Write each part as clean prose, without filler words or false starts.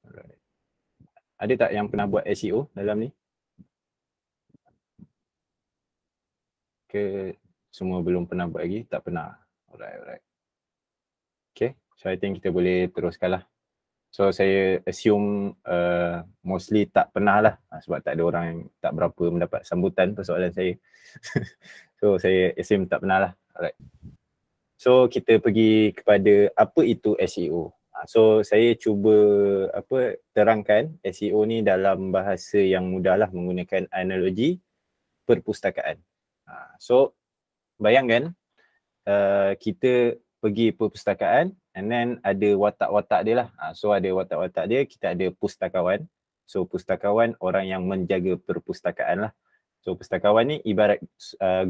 Alright. Ada tak yang pernah buat SEO dalam ni? Ke semua belum pernah buat lagi? Tak pernah. Alright. Okay, so I think kita boleh teruskan lah. So saya assume mostly tak pernah lah, sebab tak ada orang yang tak berapa mendapat sambutan persoalan saya. So saya assume tak pernah lah. Alright. So kita pergi kepada apa itu SEO. So saya cuba terangkan SEO ni dalam bahasa yang mudah lah, menggunakan analogi perpustakaan. So bayangkan kita pergi perpustakaan and then ada watak-watak dia lah. So ada watak-watak dia, kita ada pustakawan. So pustakawan orang yang menjaga perpustakaan lah. So pustakawan ni ibarat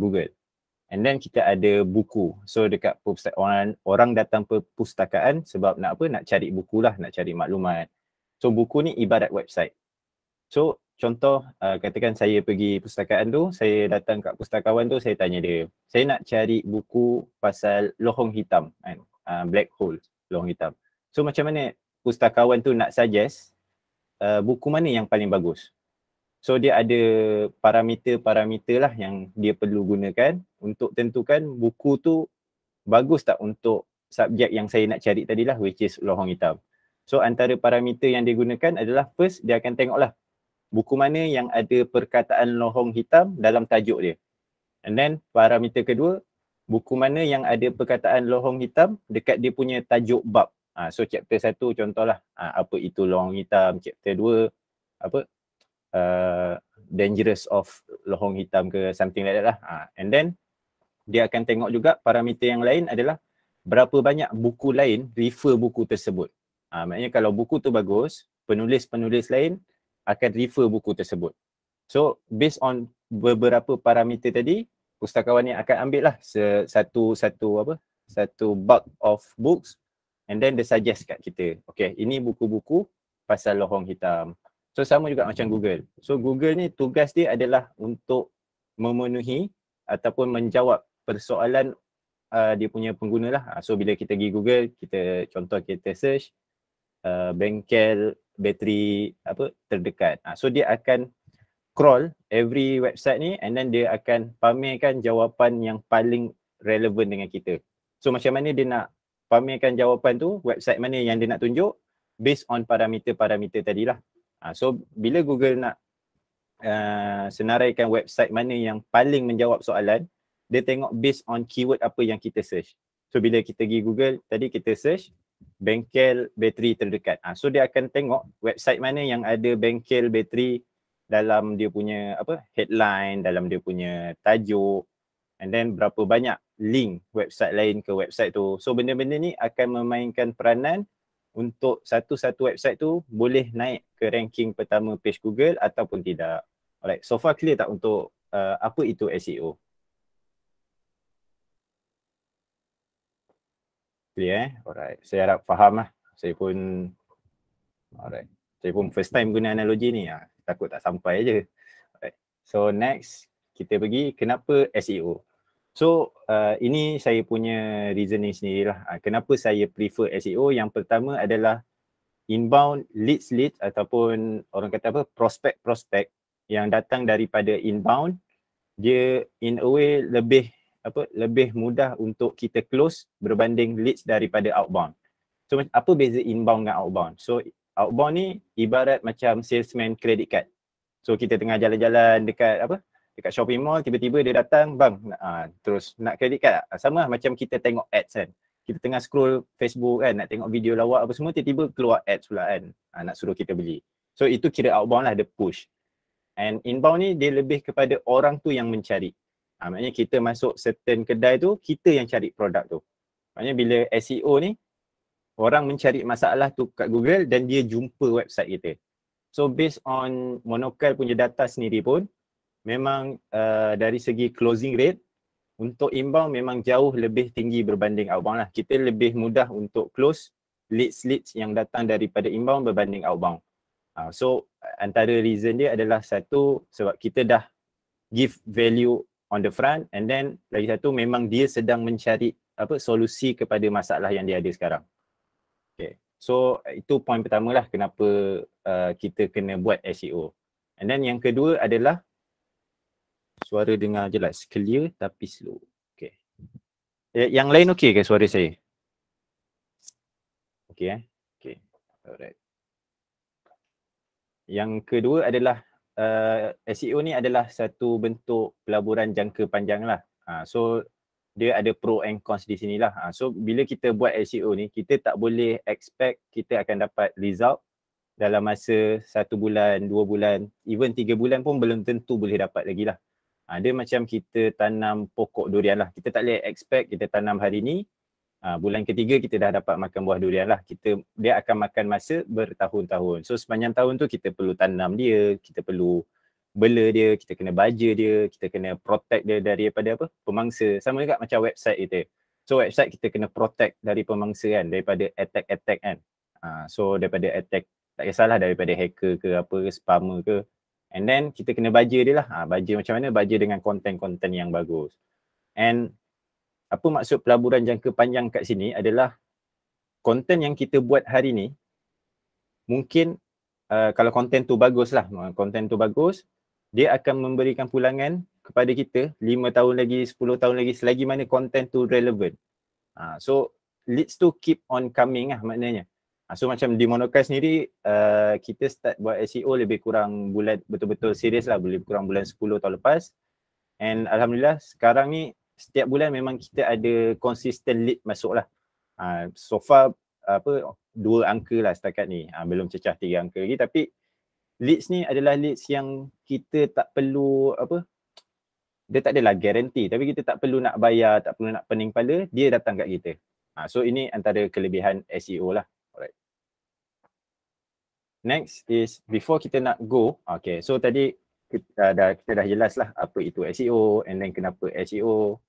Google. And then kita ada buku. So dekat perpustakaan, orang datang perpustakaan sebab nak apa? Nak cari buku lah, nak cari maklumat. So buku ni ibarat website. So contoh katakan saya pergi pustakaan tu, saya datang kat pustakawan tu, saya tanya dia, saya nak cari buku pasal lohong hitam kan, black hole, lohong hitam. So macam mana pustakawan tu nak suggest buku mana yang paling bagus? So dia ada parameter-parameter lah yang dia perlu gunakan untuk tentukan buku tu bagus tak untuk subjek yang saya nak cari tadi lah, which is lohong hitam. So antara parameter yang dia gunakan adalah, first dia akan tengok lah buku mana yang ada perkataan lohong hitam dalam tajuk dia. And then parameter kedua, buku mana yang ada perkataan lohong hitam dekat dia punya tajuk bab. So chapter 1 contohlah, apa itu lohong hitam, chapter 2 apa dangerous of lohong hitam ke, something like that lah. And then dia akan tengok juga parameter yang lain adalah berapa banyak buku lain refer buku tersebut. Maknanya kalau buku tu bagus, penulis-penulis lain akan refer buku tersebut. So based on beberapa parameter tadi, pustakawan ni akan ambil lah satu bulk of books and then dia suggest kat kita, okay, ini buku-buku pasal lohong hitam. So sama juga macam Google. So Google ni tugas dia adalah untuk memenuhi ataupun menjawab persoalan dia punya pengguna lah. So bila kita pergi Google, kita contoh kita search bengkel bateri terdekat. So dia akan crawl every website ni and then dia akan pamerkan jawapan yang paling relevan dengan kita. So macam mana dia nak pamerkan jawapan tu, website mana yang dia nak tunjuk, based on parameter-parameter tadilah. So bila Google nak senaraikan website mana yang paling menjawab soalan, dia tengok based on keyword apa yang kita search. So bila kita pergi Google, tadi kita search bengkel bateri terdekat. So dia akan tengok website mana yang ada bengkel bateri dalam dia punya headline, dalam dia punya tajuk, and then berapa banyak link website lain ke website tu. So benda-benda ni akan memainkan peranan untuk satu-satu website tu boleh naik ke ranking pertama page Google ataupun tidak. Alright, so far clear tak untuk apa itu SEO? Clear Alright, saya harap faham lah. Saya pun first time guna analogi ni, takut tak sampai je. Alright. So next, kita pergi kenapa SEO. So ini saya punya reasoning sendirilah. Kenapa saya prefer SEO. Yang pertama adalah inbound leads ataupun orang kata prospek yang datang daripada inbound, dia in a way lebih mudah untuk kita close berbanding leads daripada outbound. So apa beza inbound dengan outbound? So outbound ni ibarat macam salesman credit card. So kita tengah jalan-jalan dekat shopping mall, tiba-tiba dia datang, bang, terus nak credit card. Sama lah macam kita tengok ads kan. Kita tengah scroll Facebook kan, nak tengok video lawak apa semua, tiba-tiba keluar ads pula kan, nak suruh kita beli. So itu kira outbound lah, dia push. And inbound ni dia lebih kepada orang tu yang mencari. Maknanya kita masuk certain kedai tu, kita yang cari produk tu. Maknanya bila SEO ni, orang mencari masalah tu kat Google dan dia jumpa website kita. So based on Monokal punya data sendiri pun, memang dari segi closing rate, untuk inbound memang jauh lebih tinggi berbanding outbound lah. Kita lebih mudah untuk close leads yang datang daripada inbound berbanding outbound. So antara reason dia adalah satu, sebab kita dah give value on the front, and then lagi satu memang dia sedang mencari solusi kepada masalah yang dia ada sekarang. Okay. So itu point pertama lah kenapa kita kena buat SEO. And then yang kedua adalah suara dengar jelas, clear tapi slow. Okay. Yang lain okey ke suara saya? Okey Okay. Alright. Yang kedua adalah SEO ni adalah satu bentuk pelaburan jangka panjang lah. So dia ada pro and cons di sini lah. So bila kita buat SEO ni, kita tak boleh expect kita akan dapat result dalam masa 1 bulan, 2 bulan, even 3 bulan pun belum tentu boleh dapat lagi lah. Dia macam kita tanam pokok durian lah. Kita tak boleh expect kita tanam hari ni, bulan ketiga kita dah dapat makan buah durian lah. Dia akan makan masa bertahun-tahun. So sepanjang tahun tu kita perlu tanam dia, kita perlu bela dia, kita kena baja dia, kita kena protect dia daripada pemangsa. Sama juga macam website kita. So website kita kena protect dari pemangsa kan, daripada attack kan. So daripada attack, tak kisahlah daripada hacker ke apa, spammer ke. And then kita kena baja dia lah. Baja macam mana? Baja dengan konten-konten yang bagus. And apa maksud pelaburan jangka panjang kat sini adalah konten yang kita buat hari ni, mungkin kalau konten tu bagus lah, konten tu bagus, dia akan memberikan pulangan kepada kita 5 tahun lagi, 10 tahun lagi, selagi mana konten tu relevant. So leads to keep on coming lah maknanya. So macam di Monokai sendiri, kita start buat SEO lebih kurang bulan betul-betul serius lah, lebih kurang bulan 10 tahun lepas. And Alhamdulillah sekarang ni setiap bulan memang kita ada consistent lead masuk lah. So far 2 angka lah setakat ni, belum cecah 3 angka lagi, tapi leads ni adalah leads yang kita tak perlu dia tak adalah guarantee, tapi kita tak perlu nak bayar, tak perlu nak pening kepala, dia datang kat kita. So ini antara kelebihan SEO lah. Alright. Next is before kita nak go, okay, so tadi kita dah jelas lah apa itu SEO, and then kenapa SEO,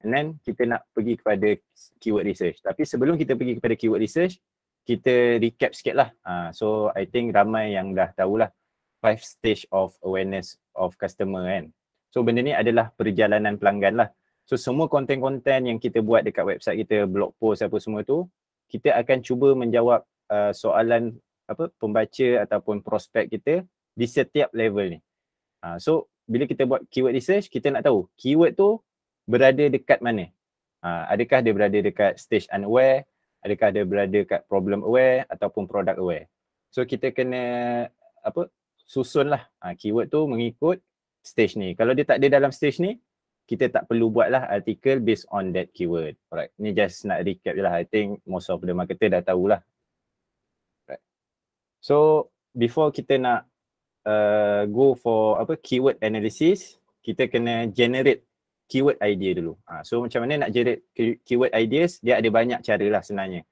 and then kita nak pergi kepada keyword research. Tapi sebelum kita pergi kepada keyword research, kita recap sikit lah. So I think ramai yang dah tahulah 5 stage of awareness of customer kan. So benda ni adalah perjalanan pelanggan lah. So semua konten-konten yang kita buat dekat website kita, blog post apa semua tu, kita akan cuba menjawab soalan pembaca ataupun prospek kita di setiap level ni. So bila kita buat keyword research, kita nak tahu keyword tu berada dekat mana. Adakah dia berada dekat stage unaware, adakah dia berada dekat problem aware ataupun product aware. So kita kena susun lah keyword tu mengikut stage ni. Kalau dia tak ada dalam stage ni, kita tak perlu buat lah artikel based on that keyword. Alright, ni just nak recap je lah. I think most of the marketer dah tahulah. Right. So before kita nak go for keyword analysis, kita kena generate keyword idea dulu. So macam mana nak generate keyword ideas, dia ada banyak cara lah sebenarnya.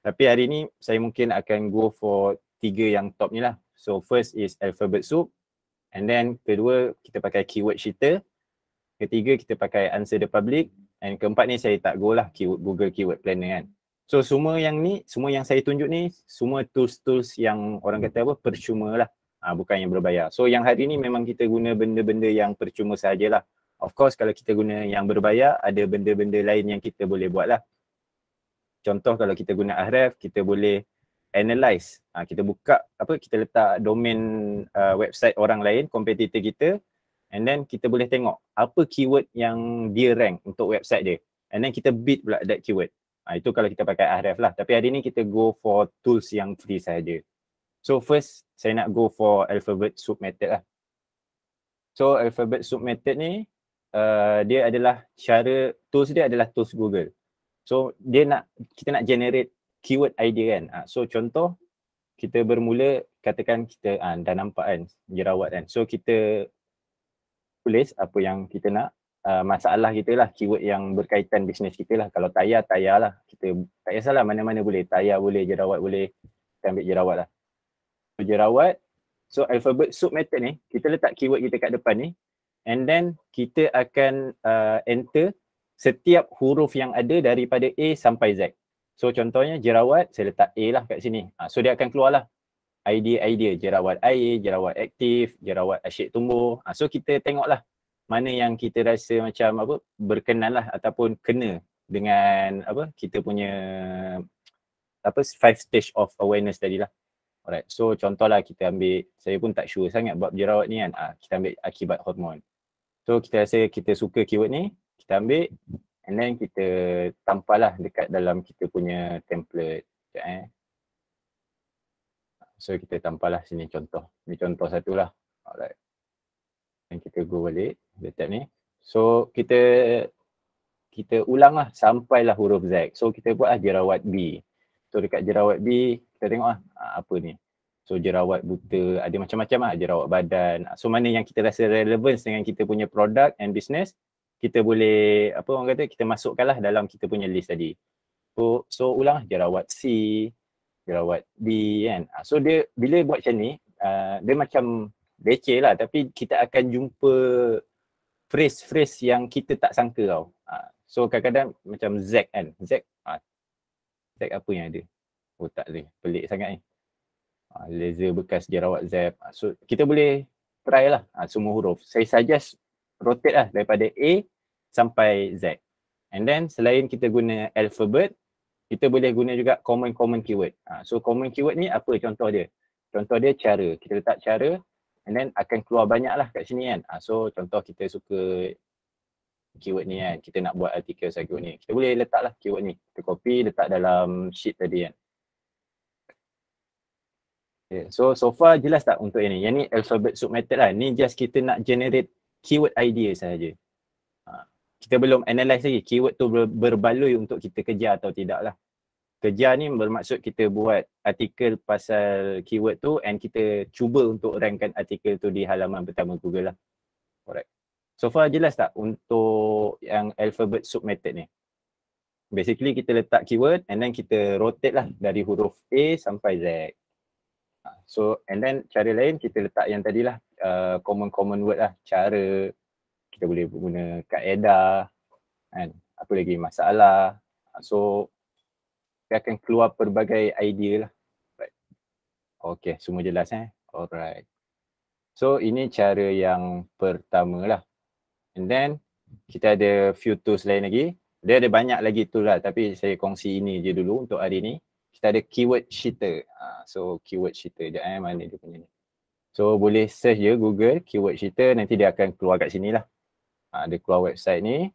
Tapi hari ni saya mungkin akan go for 3 yang top ni lah. So first is alphabet soup, and then kedua kita pakai keyword sheeter, ketiga kita pakai answer the public, and keempat ni saya tak go lah Google Keyword Planner kan. So semua yang ni, semua yang saya tunjuk ni, semua tools-tools yang orang kata percuma lah, bukan yang berbayar. So yang hari ni memang kita guna benda-benda yang percuma sahajalah. Of course kalau kita guna yang berbayar, ada benda-benda lain yang kita boleh buat lah. Contoh kalau kita guna Ahref, kita boleh analyze. Kita buka kita letak domain website orang lain, kompetitor kita, and then kita boleh tengok apa keyword yang dia rank untuk website dia. And then kita bid pula that keyword. Itu kalau kita pakai Ahref lah. Tapi hari ni kita go for tools yang free sahaja. So first saya nak go for alphabet soup method lah. So alphabet soup method ni dia adalah tools dia adalah tools Google. So kita nak generate keyword idea kan. So contoh kita bermula, katakan kita dah nampak kan jerawat kan. So kita tulis apa yang kita nak, masalah kita lah, keyword yang berkaitan bisnes kita lah. Kalau tayar lah, kita tak kisahlah mana-mana boleh, tayar boleh, jerawat boleh, kita ambil jerawat lah. So jerawat, so alphabet soup method ni, kita letak keyword kita kat depan ni, and then kita akan enter setiap huruf yang ada daripada A sampai Z. So contohnya jerawat, saya letak A lah kat sini. So dia akan keluar lah idea jerawat air, jerawat aktif, jerawat asyik tumbuh. So kita tengoklah mana yang kita rasa macam berkenan lah ataupun kena dengan kita punya 5 stage of awareness tadi lah. Alright, so contohlah kita ambil, saya pun tak sure sangat bab jerawat ni kan, kita ambil akibat hormon. So kita rasa kita suka keyword ni, kita ambil and then kita tampal lah dekat dalam kita punya template. Sekejap So kita tampal lah sini contoh. Ni contoh satu lah. Alright. Dan kita go balik letak ni. So kita ulang lah sampailah huruf Z. So kita buat lah jerawat B. So dekat jerawat B, kita tengok lah apa ni. So jerawat buta, ada macam-macam lah, jerawat badan. So mana yang kita rasa relevance dengan kita punya product and business, kita boleh, apa orang kata, kita masukkan lah dalam kita punya list tadi. So ulang lah jerawat C, jerawat B kan. So dia bila buat macam ni, dia macam leceh lah, tapi kita akan jumpa phrase yang kita tak sangka tau. So kadang-kadang macam Z kan, Z apa yang ada? Oh tak boleh, pelik sangat ni. Laser bekas jerawat Z. So kita boleh try lah semua huruf. Saya suggest rotate lah daripada A sampai Z. And then selain kita guna alphabet, kita boleh guna juga common keyword. So common keyword ni apa contoh dia? Contoh dia cara. Kita letak cara and then akan keluar banyak lah kat sini kan. So contoh kita suka keyword ni kan, kita nak buat artikel pasal keyword ni, kita boleh letak lah keyword ni, kita copy letak dalam sheet tadi kan. Okay. So far jelas tak untuk ini? Yang ni alphabet soup method lah, ni just kita nak generate keyword idea sahaja. Kita belum analyse lagi keyword tu berbaloi untuk kita kejar atau tidak lah. Kejar ni bermaksud kita buat artikel pasal keyword tu and kita cuba untuk rankkan artikel tu di halaman pertama Google lah. Alright. So far jelas tak untuk yang alphabet soup method ni? Basically kita letak keyword and then kita rotate lah dari huruf A sampai Z. So and then cara lain kita letak yang tadilah common word lah. Cara, kita boleh guna kaedah kan, apa lagi, masalah. So dia akan keluar pelbagai idea lah. Right. Okay, semua jelas Alright. So ini cara yang pertama lah. And then kita ada few tools lain lagi. Dia ada banyak lagi tool lah, tapi saya kongsi ini je dulu untuk hari ni. Kita ada keyword sheeter. So keyword sheeter je mana dia punya ni. So boleh search je Google keyword sheeter, nanti dia akan keluar kat sini lah. Dia keluar website ni.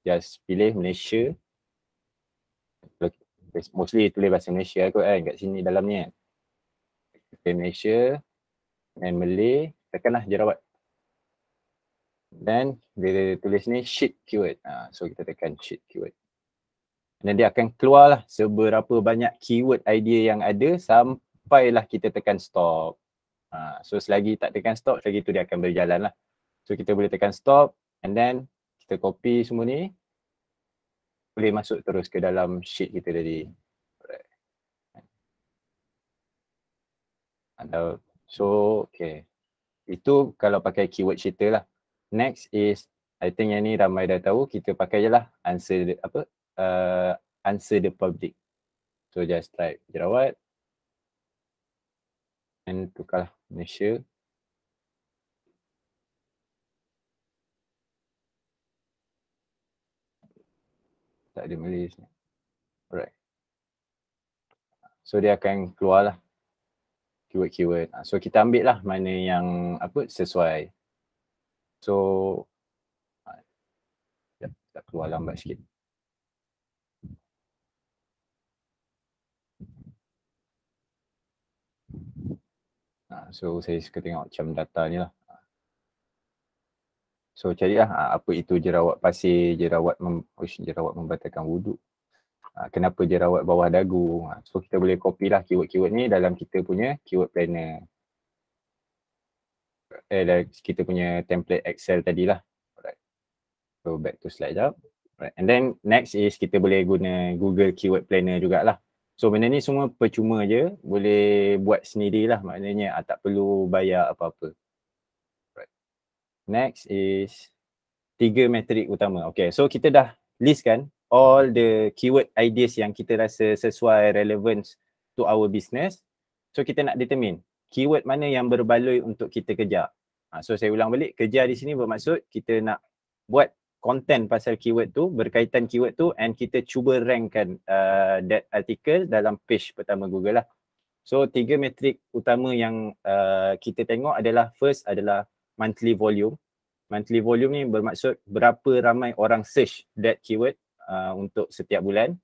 Just pilih Malaysia. Mostly tulis bahasa Malaysia kot kan kat sini dalam ni kan. Pilih Malaysia dan Malay, tekanlah jerawat. Dan dia tulis ni sheet keyword. So kita tekan sheet keyword. Dan dia akan keluar lah seberapa banyak keyword idea yang ada sampailah kita tekan stop. So selagi tak tekan stop, selagi tu dia akan berjalan lah. So kita boleh tekan stop and then kita copy semua ni. Boleh masuk terus ke dalam sheet kita tadi. So okay. Itu kalau pakai keyword sheeter lah. Next is, I think yang ni ramai dah tahu, kita pakai je lah answer the public. So just type jerawat and tukarlah Malaysia. Tak ada Malaysia. Alright. So dia akan keluar lah keyword. So kita ambil lah mana yang sesuai. So tak keluar lambat sikit. So saya suka tengok macam data ni lah. So carilah apa itu jerawat pasir, jerawat membatalkan wuduk. Kenapa jerawat bawah dagu. So kita boleh copy lah keyword-keyword ni dalam kita punya keyword planner. Kita punya template Excel tadilah. Alright. So back to slide jap. Right. And then next is kita boleh guna Google Keyword Planner jugalah. So benda ni semua percuma je, boleh buat sendirilah, maknanya tak perlu bayar apa-apa. Right. Next is 3 metrik utama. Okay, so kita dah listkan all the keyword ideas yang kita rasa sesuai relevance to our business. So kita nak determine keyword mana yang berbaloi untuk kita kejar. So saya ulang balik, kejar di sini bermaksud kita nak buat content pasal keyword tu, berkaitan keyword tu, and kita cuba rankkan that article dalam page pertama Google lah. So 3 metrik utama yang kita tengok adalah, first adalah monthly volume. Monthly volume ni bermaksud berapa ramai orang search that keyword untuk setiap bulan.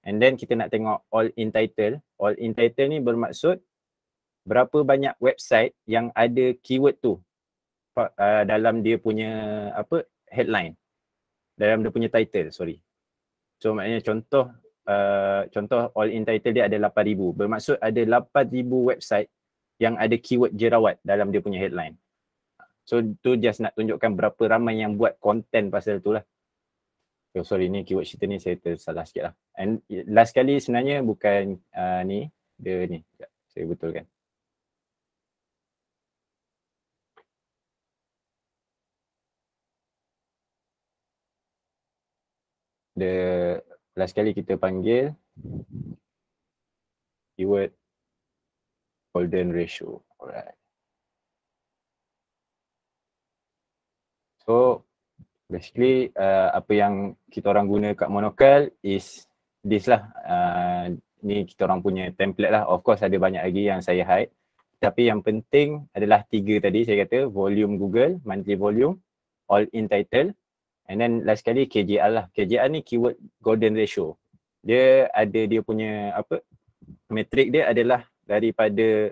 And then kita nak tengok all in title. All in title ni bermaksud berapa banyak website yang ada keyword tu dalam dia punya headline, dalam dia punya title, sorry. So maknanya contoh all in title dia ada 8,000. Bermaksud ada 8,000 website yang ada keyword jerawat dalam dia punya headline. So tu just nak tunjukkan berapa ramai yang buat konten pasal tu lah. Oh, sorry, ni keyword cerita ni saya tersalah sikit lah. And last kali sebenarnya bukan ni, dia ni. Sekejap, saya betulkan. Last kali kita panggil keyword golden ratio. Alright. So basically apa yang kita orang guna kat Monocle is this lah. Ni kita orang punya template lah. Of course ada banyak lagi yang saya hide. Tapi yang penting adalah 3 tadi saya kata, volume Google, monthly volume, all in title, and then last kali KJR lah. KJR ni keyword golden ratio. Dia ada dia punya metrik dia adalah daripada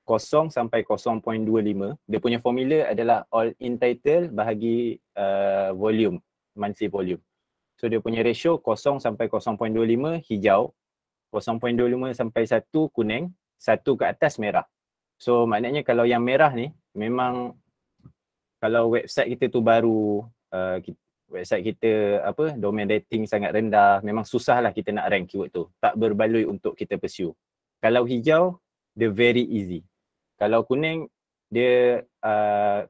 0 sampai 0.25. Dia punya formula adalah all in title bahagi volume, monthly volume. So dia punya ratio 0 sampai 0.25 hijau, 0.25 sampai 1 kuning, 1 ke atas merah. So maknanya kalau yang merah ni memang kalau website kita tu baru, website kita domain rating sangat rendah, memang susah lah kita nak rank keyword tu. Tak berbaloi untuk kita pursue. Kalau hijau, dia very easy. Kalau kuning, dia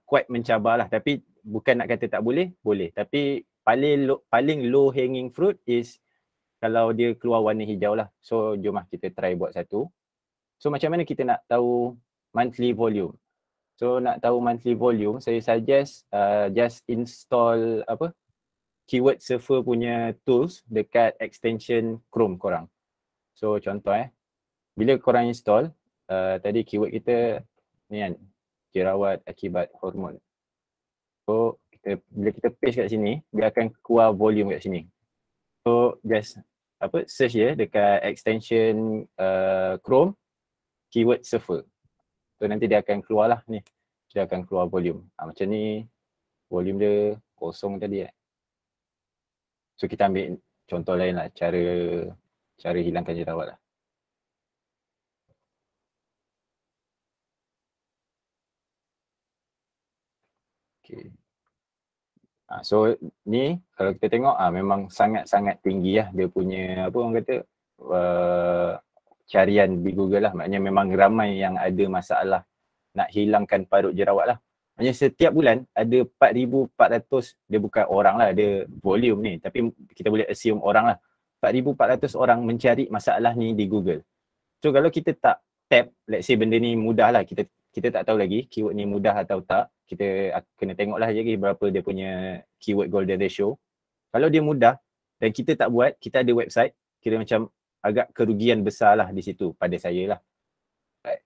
quite mencabar lah. Tapi bukan nak kata tak boleh, boleh. Tapi paling low hanging fruit is kalau dia keluar warna hijau lah. So jom lah kita try buat satu. So macam mana kita nak tahu monthly volume? So nak tahu monthly volume, saya suggest just install keyword surfer punya tools dekat extension Chrome korang. So contoh bila korang install, tadi keyword kita ni kan, jerawat akibat hormon. So bila kita paste kat sini, dia akan keluar volume kat sini. So just search je dekat extension Chrome, keyword surfer. So nanti dia akan keluar lah ni. Dia akan keluar volume. Macam ni volume dia kosong tadi . So kita ambil contoh lain lah, cara hilangkan jerawat lah. Okay. So ni kalau kita tengok memang sangat-sangat tinggi lah dia punya orang kata carian di Google lah. Maknanya memang ramai yang ada masalah nak hilangkan parut jerawat lah. Maknanya setiap bulan ada 4,400, dia bukan orang lah, dia volume ni. Tapi kita boleh assume orang lah. 4,400 orang mencari masalah ni di Google. So kalau kita tak tap, let's say benda ni mudah lah, kita tak tahu lagi keyword ni mudah atau tak. Kita kena tengok lah lagi berapa dia punya keyword golden ratio. Kalau dia mudah dan kita tak buat, kita ada website, kira macam agak kerugian besar lah di situ pada saya lah. Right.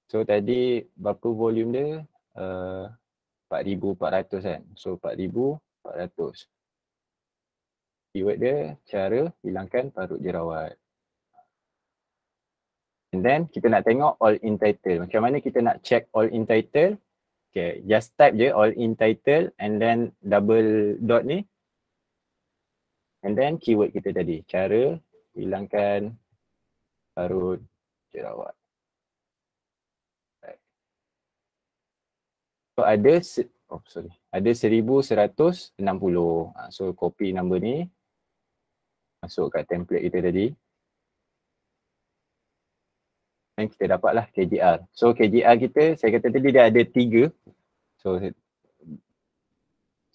So tadi berapa volume dia? 4,400 kan. So 4,400. Keyword dia cara hilangkan parut jerawat. And then kita nak tengok all in title. Macam mana kita nak check all in title? Okay, just type je all in title and then double dot ni. And then keyword kita tadi, cara hilangkan parut jerawat. Right. So ada 1,160. So copy number ni, masuk kat template kita tadi. Dan kita dapatlah KJR. So KJR kita, saya kata tadi dia ada 3.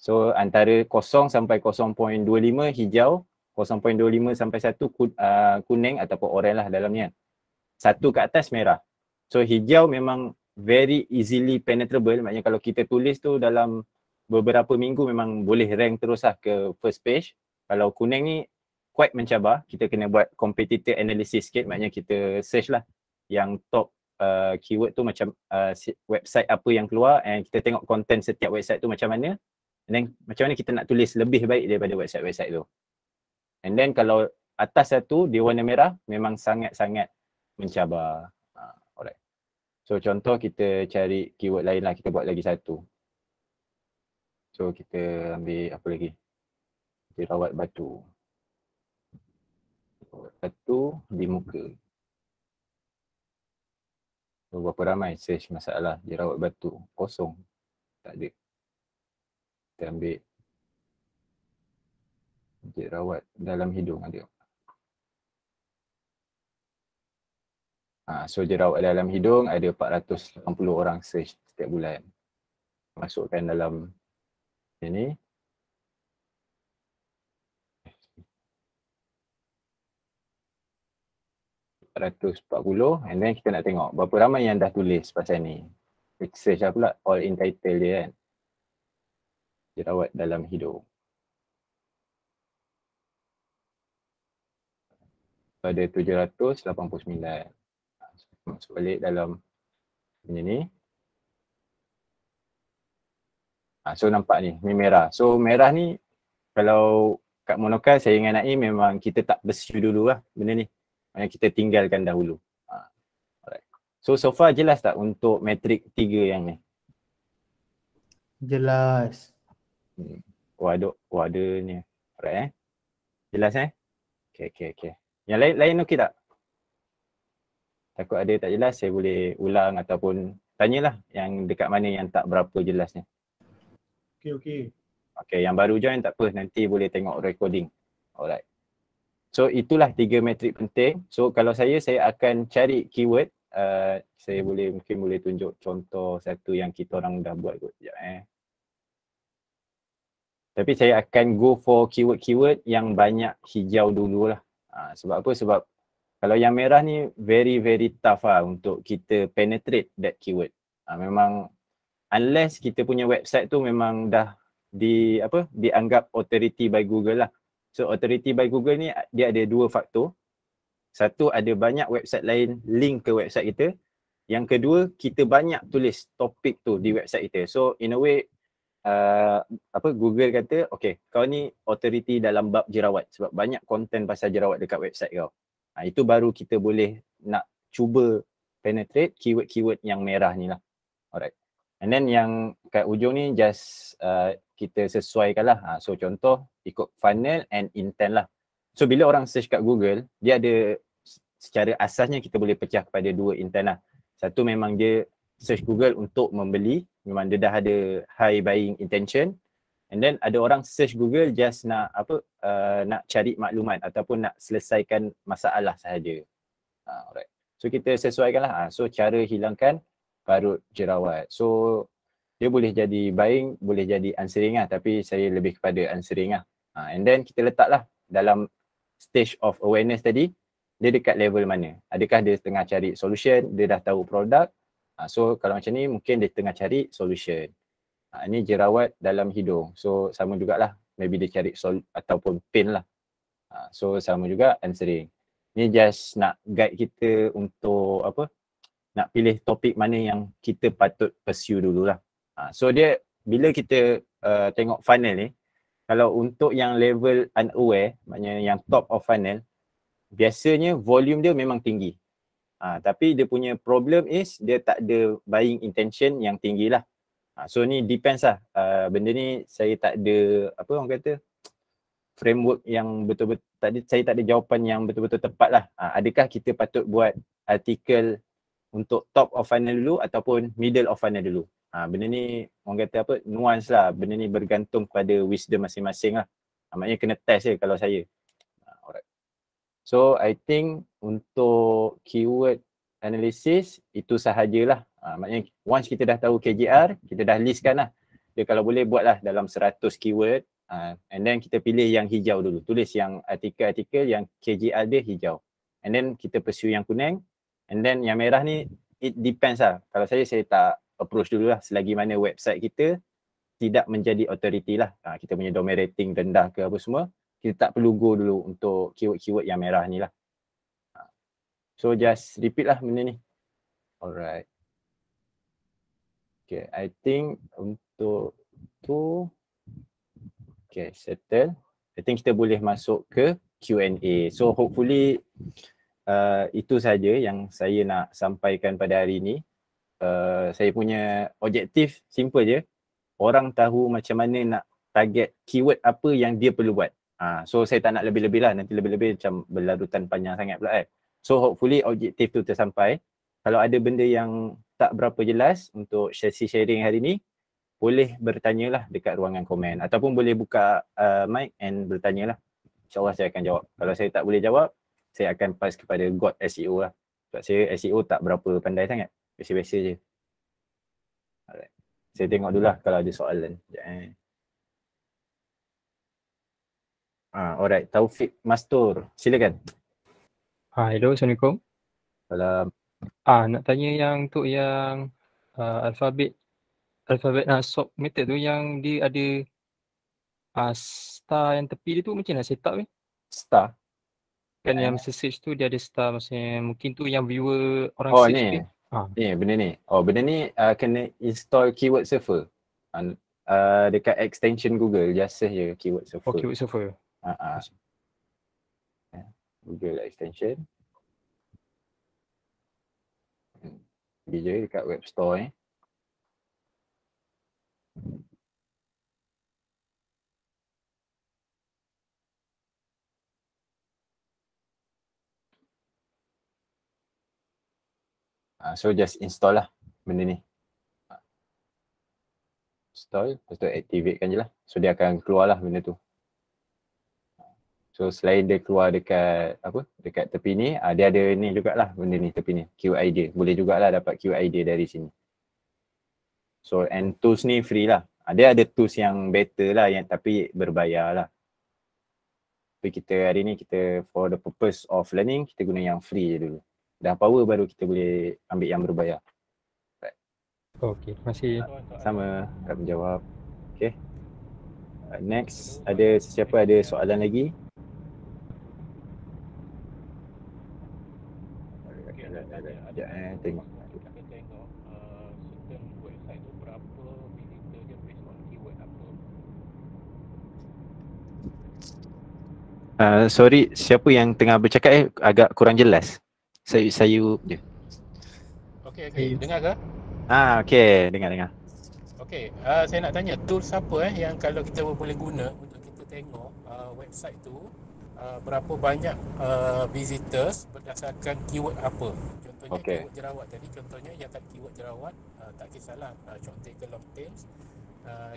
So antara 0 sampai 0.25 hijau, 0.25 sampai 1 kuning ataupun oranye lah dalam ni kan. 1 ke atas merah. So hijau memang very easily penetrable, maknanya kalau kita tulis tu dalam beberapa minggu memang boleh rank terus lah ke first page. Kalau kuning ni quite mencabar, kita kena buat competitor analysis sikit, maknanya kita search lah yang top keyword tu macam website apa yang keluar, and kita tengok content setiap website tu macam mana, and then macam mana kita nak tulis lebih baik daripada website-website tu. And then kalau atas satu dia warna merah, memang sangat-sangat mencabar. Alright. So contoh kita cari keyword lain lah, kita buat lagi satu. So kita ambil apa lagi? Jerawat batu. Batu di muka. So, berapa ramai search masalah jerawat batu? Kosong. Tak ada. Kita ambil jerawat dalam hidung ada. So jerawat dalam hidung ada 480 orang search setiap bulan. Masukkan dalam ini. 440, and then kita nak tengok berapa ramai yang dah tulis pasal ni. Search lah pula all in title dia kan. Jerawat dalam hidung. Ada 789. Masuk balik dalam ni. So nampak ni merah. So merah ni kalau kat Monokai saya dengan Naim memang kita tak pursue dulu lah benda ni. Maksudnya kita tinggalkan dahulu. Alright. So far jelas tak untuk metrik 3 yang ni? Jelas. Ada ni. Alright Jelas Okay. Yang lain okey tak? Takut ada tak jelas, saya boleh ulang ataupun tanyalah yang dekat mana yang tak berapa jelasnya. Okey. Okay, yang baru join tak apa, nanti boleh tengok recording. Alright. So itulah 3 metrik penting. So kalau saya akan cari keyword. Saya mungkin boleh tunjuk contoh satu yang kita orang dah buat kot. Sekejap Tapi saya akan go for keyword-keyword yang banyak hijau dululah. Sebab apa? Sebab kalau yang merah ni very tough lah untuk kita penetrate that keyword. Memang unless kita punya website tu memang dah dianggap authority by Google lah. So authority by Google ni dia ada 2 faktor. Satu, ada banyak website lain link ke website kita. Yang kedua, kita banyak tulis topik tu di website kita. So in a way Google kata, okay, kau ni authority dalam bab jerawat sebab banyak konten pasal jerawat dekat website kau. Itu baru kita boleh nak cuba penetrate keyword-keyword yang merah ni lah. Alright. And then yang kat ujung ni just kita sesuaikan lah. So contoh ikut funnel and intent lah. So bila orang search kat Google, dia ada secara asasnya kita boleh pecah kepada 2 intent lah. Satu memang dia search Google untuk membeli, memang dia dah ada high buying intention. And then ada orang search Google just nak nak cari maklumat ataupun nak selesaikan masalah sahaja. Alright. So kita sesuaikan lah. So cara hilangkan parut jerawat. So dia boleh jadi buying, boleh jadi answering lah, tapi saya lebih kepada answering lah. And then kita letaklah dalam stage of awareness tadi, dia dekat level mana? Adakah dia tengah cari solution, dia dah tahu produk? So kalau macam ni mungkin dia tengah cari solution. Ini jerawat dalam hidung. So sama jugalah, maybe dia cari ataupun pain lah. So sama juga answering. Ni just nak guide kita untuk nak pilih topik mana yang kita patut pursue dululah. So dia bila kita tengok funnel ni, kalau untuk yang level unaware, maknanya yang top of funnel, biasanya volume dia memang tinggi. Tapi dia punya problem is dia tak ada buying intention yang tinggi lah. So ni depends lah. Benda ni saya tak ada orang kata framework yang betul-betul, saya tak ada jawapan yang betul-betul tepat lah. Adakah kita patut buat artikel untuk top of funnel dulu ataupun middle of funnel dulu? Benda ni orang kata nuance lah. Benda ni bergantung pada wisdom masing-masing lah. Maknanya kena test je kalau saya. Alright. So I think untuk keyword analysis itu sahajalah. Maknanya once kita dah tahu KJR, kita dah listkan lah. Dia kalau boleh buatlah dalam 100 keyword, and then kita pilih yang hijau dulu. Tulis yang artikel-artikel yang KJR dia hijau. And then kita pursue yang kuning. And then yang merah ni it depends lah. Kalau saya tak approach dulu lah selagi mana website kita tidak menjadi authority lah. Kita punya domain rating rendah ke apa semua, kita tak perlu go dulu untuk keyword-keyword yang merah ni lah. So just repeat lah benda ni. Alright. Okay, I think untuk tu, okay, settle. I think kita boleh masuk ke Q&A. So hopefully itu saja yang saya nak sampaikan pada hari ini. Saya punya objektif simple je. Orang tahu macam mana nak target keyword apa yang dia perlu buat. So saya tak nak lebih-lebih lah, nanti lebih-lebih macam berlarutan panjang sangat pula kan. So hopefully objektif tu tersampai. Kalau ada benda yang tak berapa jelas untuk sesi sharing hari ni, boleh bertanyalah dekat ruangan komen ataupun boleh buka mic and bertanyalah. InsyaAllah saya akan jawab. Kalau saya tak boleh jawab, saya akan pass kepada God SEO lah. Sebab saya SEO tak berapa pandai sangat. Biasa-biasa je. Alright. Saya tengok dulu lah kalau ada soalan. Alright, Taufik Mastur, silakan. Hello, Assalamualaikum. Salam. Nak tanya yang untuk yang alfabet sort method tu yang dia ada star yang tepi dia tu macam mana set up ni? Star? Kan yang masa search tu dia ada star, maksudnya mungkin tu yang viewer orang search ni. ni. Ni benda ni. Benda ni kena install keyword server. Dekat extension Google, just search je keyword server. Keyword server. Google extension. Pergi je dekat web store ni. So just install lah benda ni. Install, lepas tu activatekan je lah. So dia akan keluar lah benda tu. So selain dia keluar dekat dekat tepi ni, dia ada ni jugalah benda ni tepi ni, keyword idea. Boleh jugalah dapat keyword idea dari sini. So and tools ni free lah. Dia ada tools yang better lah yang tapi berbayar lah. Tapi kita hari ni kita for the purpose of learning, kita guna yang free je dulu. Dah power baru kita boleh ambil yang berbayar. Right. Okay, terima kasih. Sama, akan menjawab. Okay. Next, ada sesiapa ada soalan lagi? Tengok. Certain website tu berapa visitor dia based on keyword apa? Sorry, siapa yang tengah bercakap agak kurang jelas. Saya je. Okey, dengar ke? Okey, dengar. Okey, saya nak tanya tools apa yang kalau kita boleh guna untuk kita tengok website tu berapa banyak visitors berdasarkan keyword apa. Contohnya keyword jerawat tadi, contohnya yang tak keyword jerawat, tak kisahlah contoh ke long tails.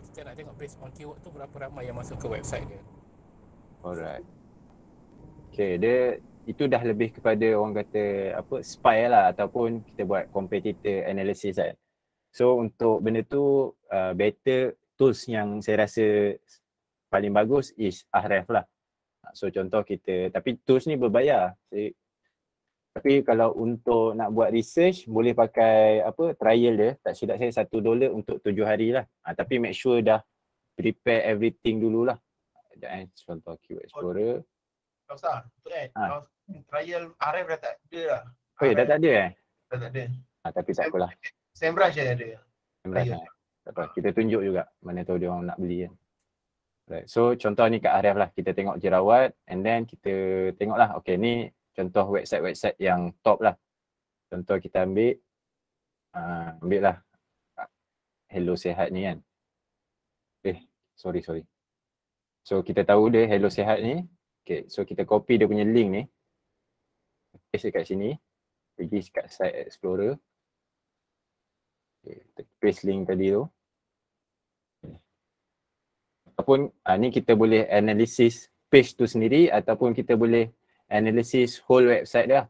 Kita nak tengok based on keyword tu berapa ramai yang masuk ke website dia. Alright. Okay, dia itu dah lebih kepada orang kata spy lah ataupun kita buat competitor analysis kan. So untuk benda tu better tools yang saya rasa paling bagus is Ahref lah. So contoh kita, tapi tools ni berbayar. Tapi kalau untuk nak buat research boleh pakai trial dia, tak silap saya $1 untuk 7 hari lah. Tapi make sure dah prepare everything dululah. Contoh keyword explorer. Tak usah, tu trial Ahref dah tak ada lah. Dah tak ada Dah tak ada. Tapi tak apalah. SEMrush je ada. SEMrush tak apa, kita tunjuk juga mana tahu dia orang nak beli kan. Right. So contoh ni kat Ahref lah, kita tengok jerawat and then kita tengok lah, okay ni contoh website-website yang top lah. Contoh kita ambil lah Hello Sehat ni kan. Sorry. So kita tahu dia Hello Sehat ni. Okay, so kita copy dia punya link ni. Paste dekat sini. Pergi kat site explorer. Okay, kita paste link tadi tu. Ataupun ni kita boleh analisis page tu sendiri ataupun kita boleh analisis whole website dia.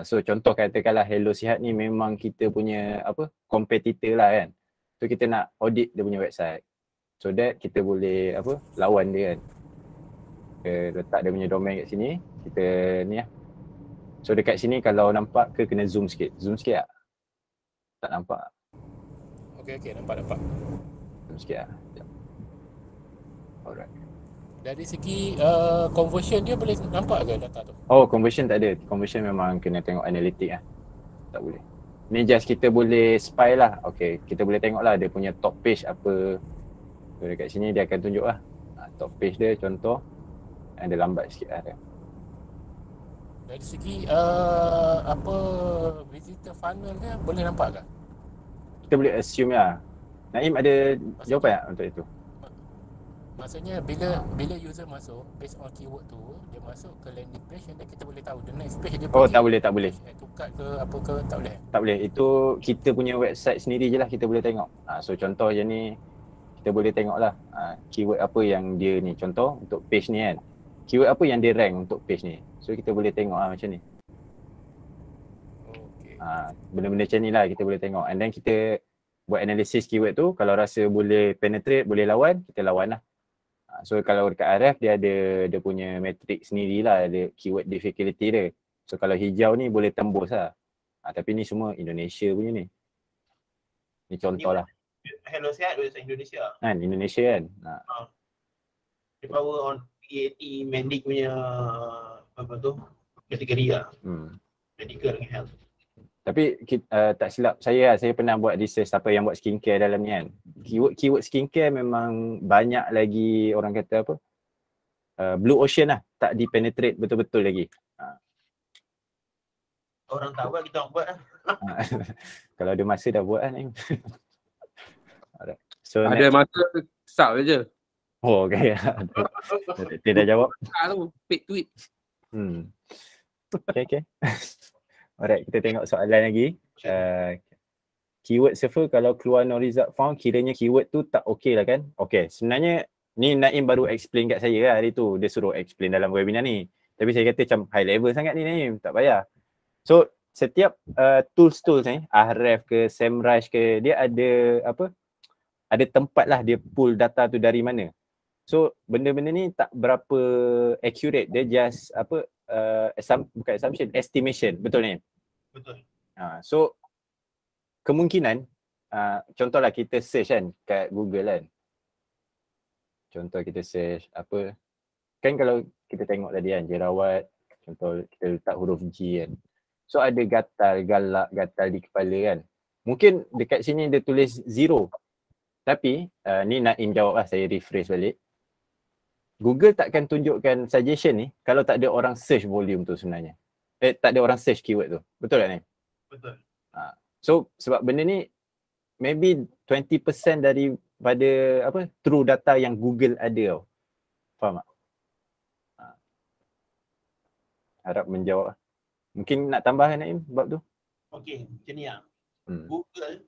So contoh katakanlah Hello Sihat ni memang kita punya competitor lah kan. So kita nak audit dia punya website. So that kita boleh lawan dia kan. Kita letak dia punya domain kat sini. Kita ni lah. So dekat sini kalau nampak ke kena zoom sikit. Zoom sikit tak? Tak nampak? Okey, nampak. Zoom sikit lah. Alright. Dari segi conversion dia boleh nampak ke data tu? Oh, conversion tak ada. Conversion memang kena tengok analitik lah. Tak boleh. Ni just kita boleh spy lah. Okay, kita boleh tengok lah dia punya top page apa. So, dekat sini dia akan tunjuk lah. Top page dia contoh. Ada lambat sikit lah dia. Dari segi apa visitor funnel dia boleh nampak ke? Kita boleh assume lah. Naim ada jawapan tak untuk itu? Maksudnya bila user masuk based on keyword tu, dia masuk ke landing page dan kita boleh tahu the next page dia Oh, pergi. tak boleh. Tukar ke apa ke, tak boleh. Tak boleh. Itu kita punya website sendiri je lah kita boleh tengok. So contoh je ni kita boleh tengok lah keyword apa yang dia ni. Contoh untuk page ni kan. Keyword apa yang dia rank untuk page ni. So kita boleh tengok lah macam ni. Okay. Benda-benda macam ni lah kita boleh tengok. And then kita buat analisis keyword tu. Kalau rasa boleh penetrate, boleh lawan, kita lawan lah. So kalau dekat RF dia ada dia punya metrik sendirilah, ada keyword difficulty dia. So kalau hijau ni boleh tembus lah. Tapi ni semua Indonesia punya ni. Ni contoh lah. Hello Sihat website Indonesia. Kan Indonesia kan. Dia power on PAT Mendik punya apa tu kategori lah. Medical dengan health. Tapi tak silap saya pernah buat research siapa yang buat skincare dalam ni kan. Keyword skincare memang banyak lagi orang kata apa, blue ocean lah, tak dipenetrate betul-betul lagi. Orang tak buat, kita orang buat lah. Kalau ada masa dah buat lah ni. Alright. So ada masa sub je. Oh okay. Dia dah jawab. Tu paid tweet. Okay. Alright, kita tengok soalan lagi. Keyword surfer kalau keluar no result found, kiranya keyword tu tak okay lah kan? Okay, sebenarnya ni Naim baru explain kat saya lah hari tu. Dia suruh explain dalam webinar ni. Tapi saya kata macam high level sangat ni Naim, tak payah. So, setiap tools ni, Ahref ke, SEMrush ke, dia ada apa? Ada tempat lah dia pull data tu dari mana. So, benda-benda ni tak berapa accurate. Dia just apa? Bukan assumption, estimation. Betul ni? Betul. So kemungkinan contohlah kita search kan kat Google kan. Contoh kita search apa, kan kalau kita tengok tadi kan jerawat, contoh kita letak huruf G kan. So ada gatal, galak, gatal di kepala kan. Mungkin dekat sini dia tulis 0. Tapi ni Naim jawab lah, saya rephrase balik. Google takkan tunjukkan suggestion ni kalau tak ada orang search volume tu sebenarnya. Tak ada orang search keyword tu. Betul tak ni? Betul. So sebab benda ni maybe 20% daripada apa true data yang Google ada tau. Faham tak? Harap menjawab. Mungkin nak tambah Naim bab tu? Okey, macam ni lah. Google,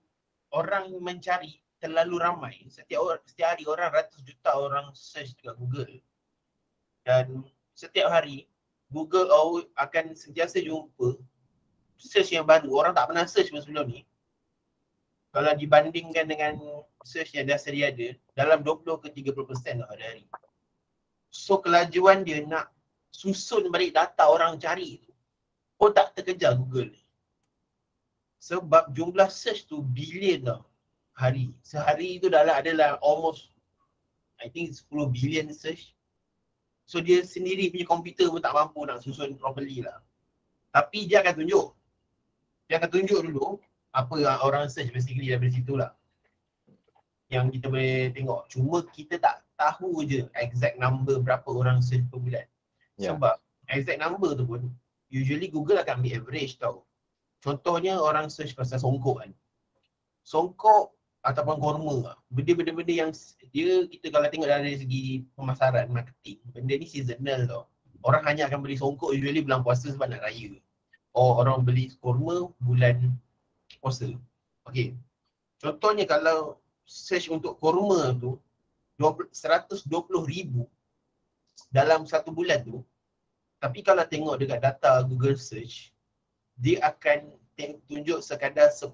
orang mencari terlalu ramai. Setiap hari orang ratus juta orang search dekat Google. Dan setiap hari Google akan sentiasa jumpa search yang baru. Orang tak pernah search sebelum ni. Kalau dibandingkan dengan search yang dah sedia ada, dalam 20 ke 30% hari-hari. So kelajuan dia nak susun balik data orang cari tu pun tak terkejar Google ni. Sebab jumlah search tu bilion tau. Hari. Sehari tu adalah almost I think 10 billion search. So dia sendiri punya komputer pun tak mampu nak susun properly lah. Tapi dia akan tunjuk. Dia akan tunjuk dulu apa yang orang search basically daripada situ lah. Yang kita boleh tengok. Cuma kita tak tahu je exact number berapa orang search per bulan. Sebab exact number tu pun usually Google akan ambil average tau. Contohnya orang search pasal songkok kan. Songkok ataupun korma, benda-benda yang kita kalau tengok dari segi pemasaran, marketing, benda ni seasonal tau. Orang hanya akan beli songkok usually bulan puasa sebab nak raya. Orang beli korma bulan puasa. Okay. Contohnya kalau search untuk korma tu 120,000 dalam satu bulan tu. Tapi kalau tengok dekat data Google search, dia akan tunjuk sekadar 10,000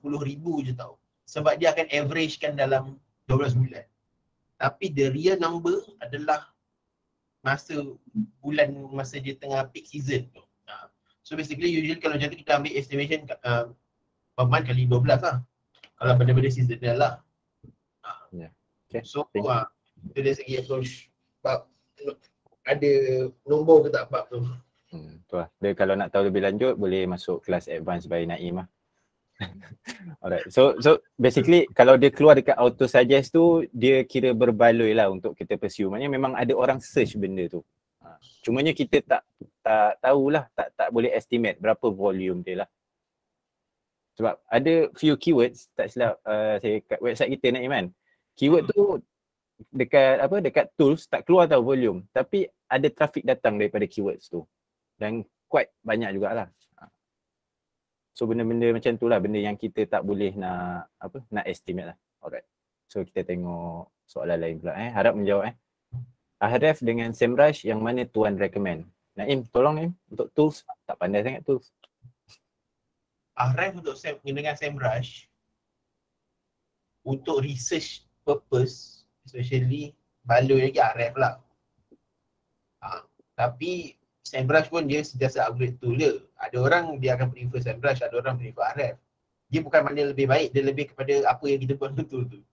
je tau. Sebab dia akan averagekan dalam 12 bulan. Tapi the real number adalah masa dia tengah peak season tu. So basically usually kalau macam tu kita ambil estimation per month kali 12 lah. Kalau benda-benda seasonal lah. Okay. So itu dari segi approach. bab ada nombor ke tak bab tu. Tu lah. Dia kalau nak tahu lebih lanjut boleh masuk kelas advance by Naim lah. Alright. So basically kalau dia keluar dekat auto suggest tu, dia kira berbaloi lah untuk kita pursue. Maknanya memang ada orang search benda tu. Cumanya kita tak tahulah, tak boleh estimate berapa volume dia lah. Sebab ada few keywords, tak silap saya kat website kita Naim kan. Keyword tu dekat tools tak keluar tau volume, tapi ada traffic datang daripada keywords tu. Dan quite banyak jugalah. So benda-benda macam tu lah, benda yang kita tak boleh nak estimate lah. Alright. So kita tengok soalan lain pula harap menjawab Ahref dengan SEMrush yang mana tuan recommend? Naim, tolong Naim untuk tools, tak pandai sangat tools. Ahref untuk dengan SEMrush untuk research purpose, especially baloi lagi Ahref lah. Tapi SEMrush pun dia sentiasa upgrade tool dia. Ada orang dia akan prefer SEMrush, ada orang prefer Ahref. Dia bukan makna lebih baik, dia lebih kepada apa yang kita buat betul tu.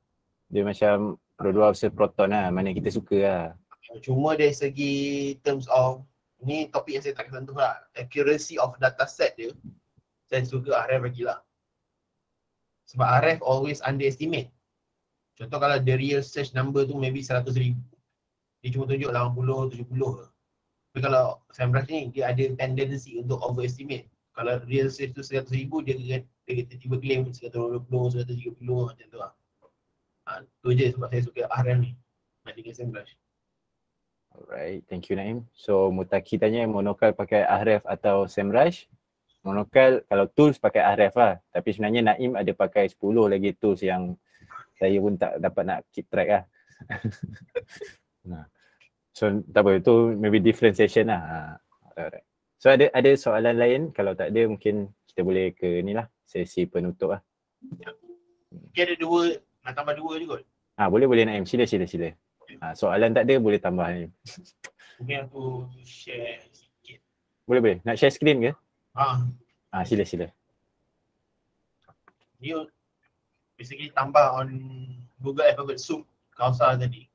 Dia macam producer Proton lah, mana kita suka lah. Cuma dari segi terms of, ni topik yang saya tak sentuh lah, accuracy of data set dia, saya suka Ahref lagi lah. Sebab Ahref always underestimate. Contoh kalau the real search number tu maybe 100,000. Dia cuma tunjuk 80, 70 Tapi kalau SEMrush ni dia ada tendency untuk overestimate. Kalau real search tu 100,000 dia tiba-tiba claim 120, 130 macam tu lah. Tu je sebab saya suka Ahref ni dengan SEMrush. Alright, thank you Naim. So Mutaki tanya monokal pakai Ahref atau SEMrush? Monokal kalau tools pakai Ahref lah. Tapi sebenarnya Naim ada pakai 10 lagi tools yang saya pun tak dapat nak keep track lah. So tak apa, itu maybe different session lah. Alright. So ada soalan lain? Kalau tak ada mungkin kita boleh ke ni lah, sesi penutup lah. Mungkin ada dua, nak tambah dua juga. Boleh Naim, sila. Soalan tak ada boleh tambah ni. Mungkin aku share sikit. Boleh. Nak share screen ke? Sila. Dia basically tambah on Google Alphabet Soup Kausa tadi.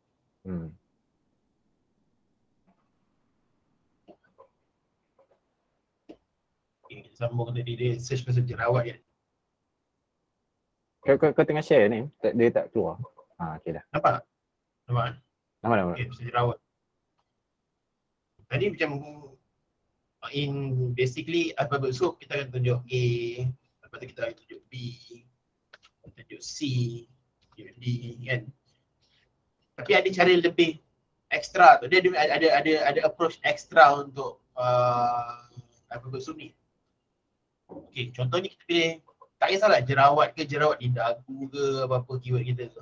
Okay, sambung tadi dia search pasal jerawat kan. Kau tengah share ni, dia tak keluar. Okay dah. Nampak? Nampak. Okay, pasal jerawat. Tadi macam in basically Alphabet Soup kita akan tunjuk A, lepas tu kita akan tunjuk B, tunjuk C, tunjuk D kan. Tapi ada cara lebih ekstra tu. Dia ada approach ekstra untuk Alphabet Soup ni. Okay, contohnya kita pilih, tak kisahlah jerawat ke jerawat di dagu ke apa-apa keyword kita tu.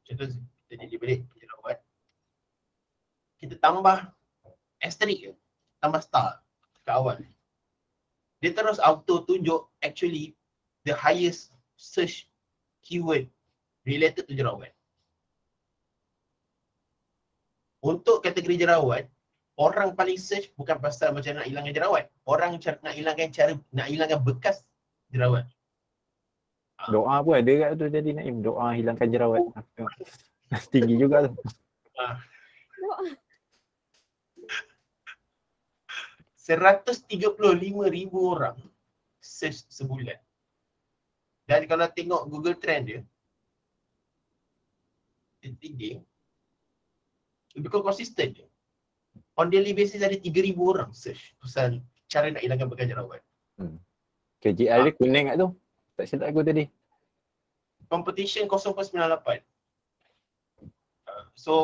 Contoh kita jadi balik jerawat. Kita tambah asterisk ke, tambah star ke awal. Dia terus auto tunjuk actually the highest search keyword related to jerawat. Untuk kategori jerawat, orang paling search bukan pasal macam nak hilangkan jerawat. Orang nak hilangkan bekas jerawat. Doa pun ada kat tu jadi Naim, doa hilangkan jerawat. Tinggi juga tu. Doa. 135,000 orang search sebulan. Dan kalau tengok Google Trend dia, tinggi, lebih konsisten je. On daily basis ada 3,000 orang search pasal cara nak hilangkan bekas jerawat. KJR dia kuning kat tu. Tak silap aku tadi. Competition 0.98. So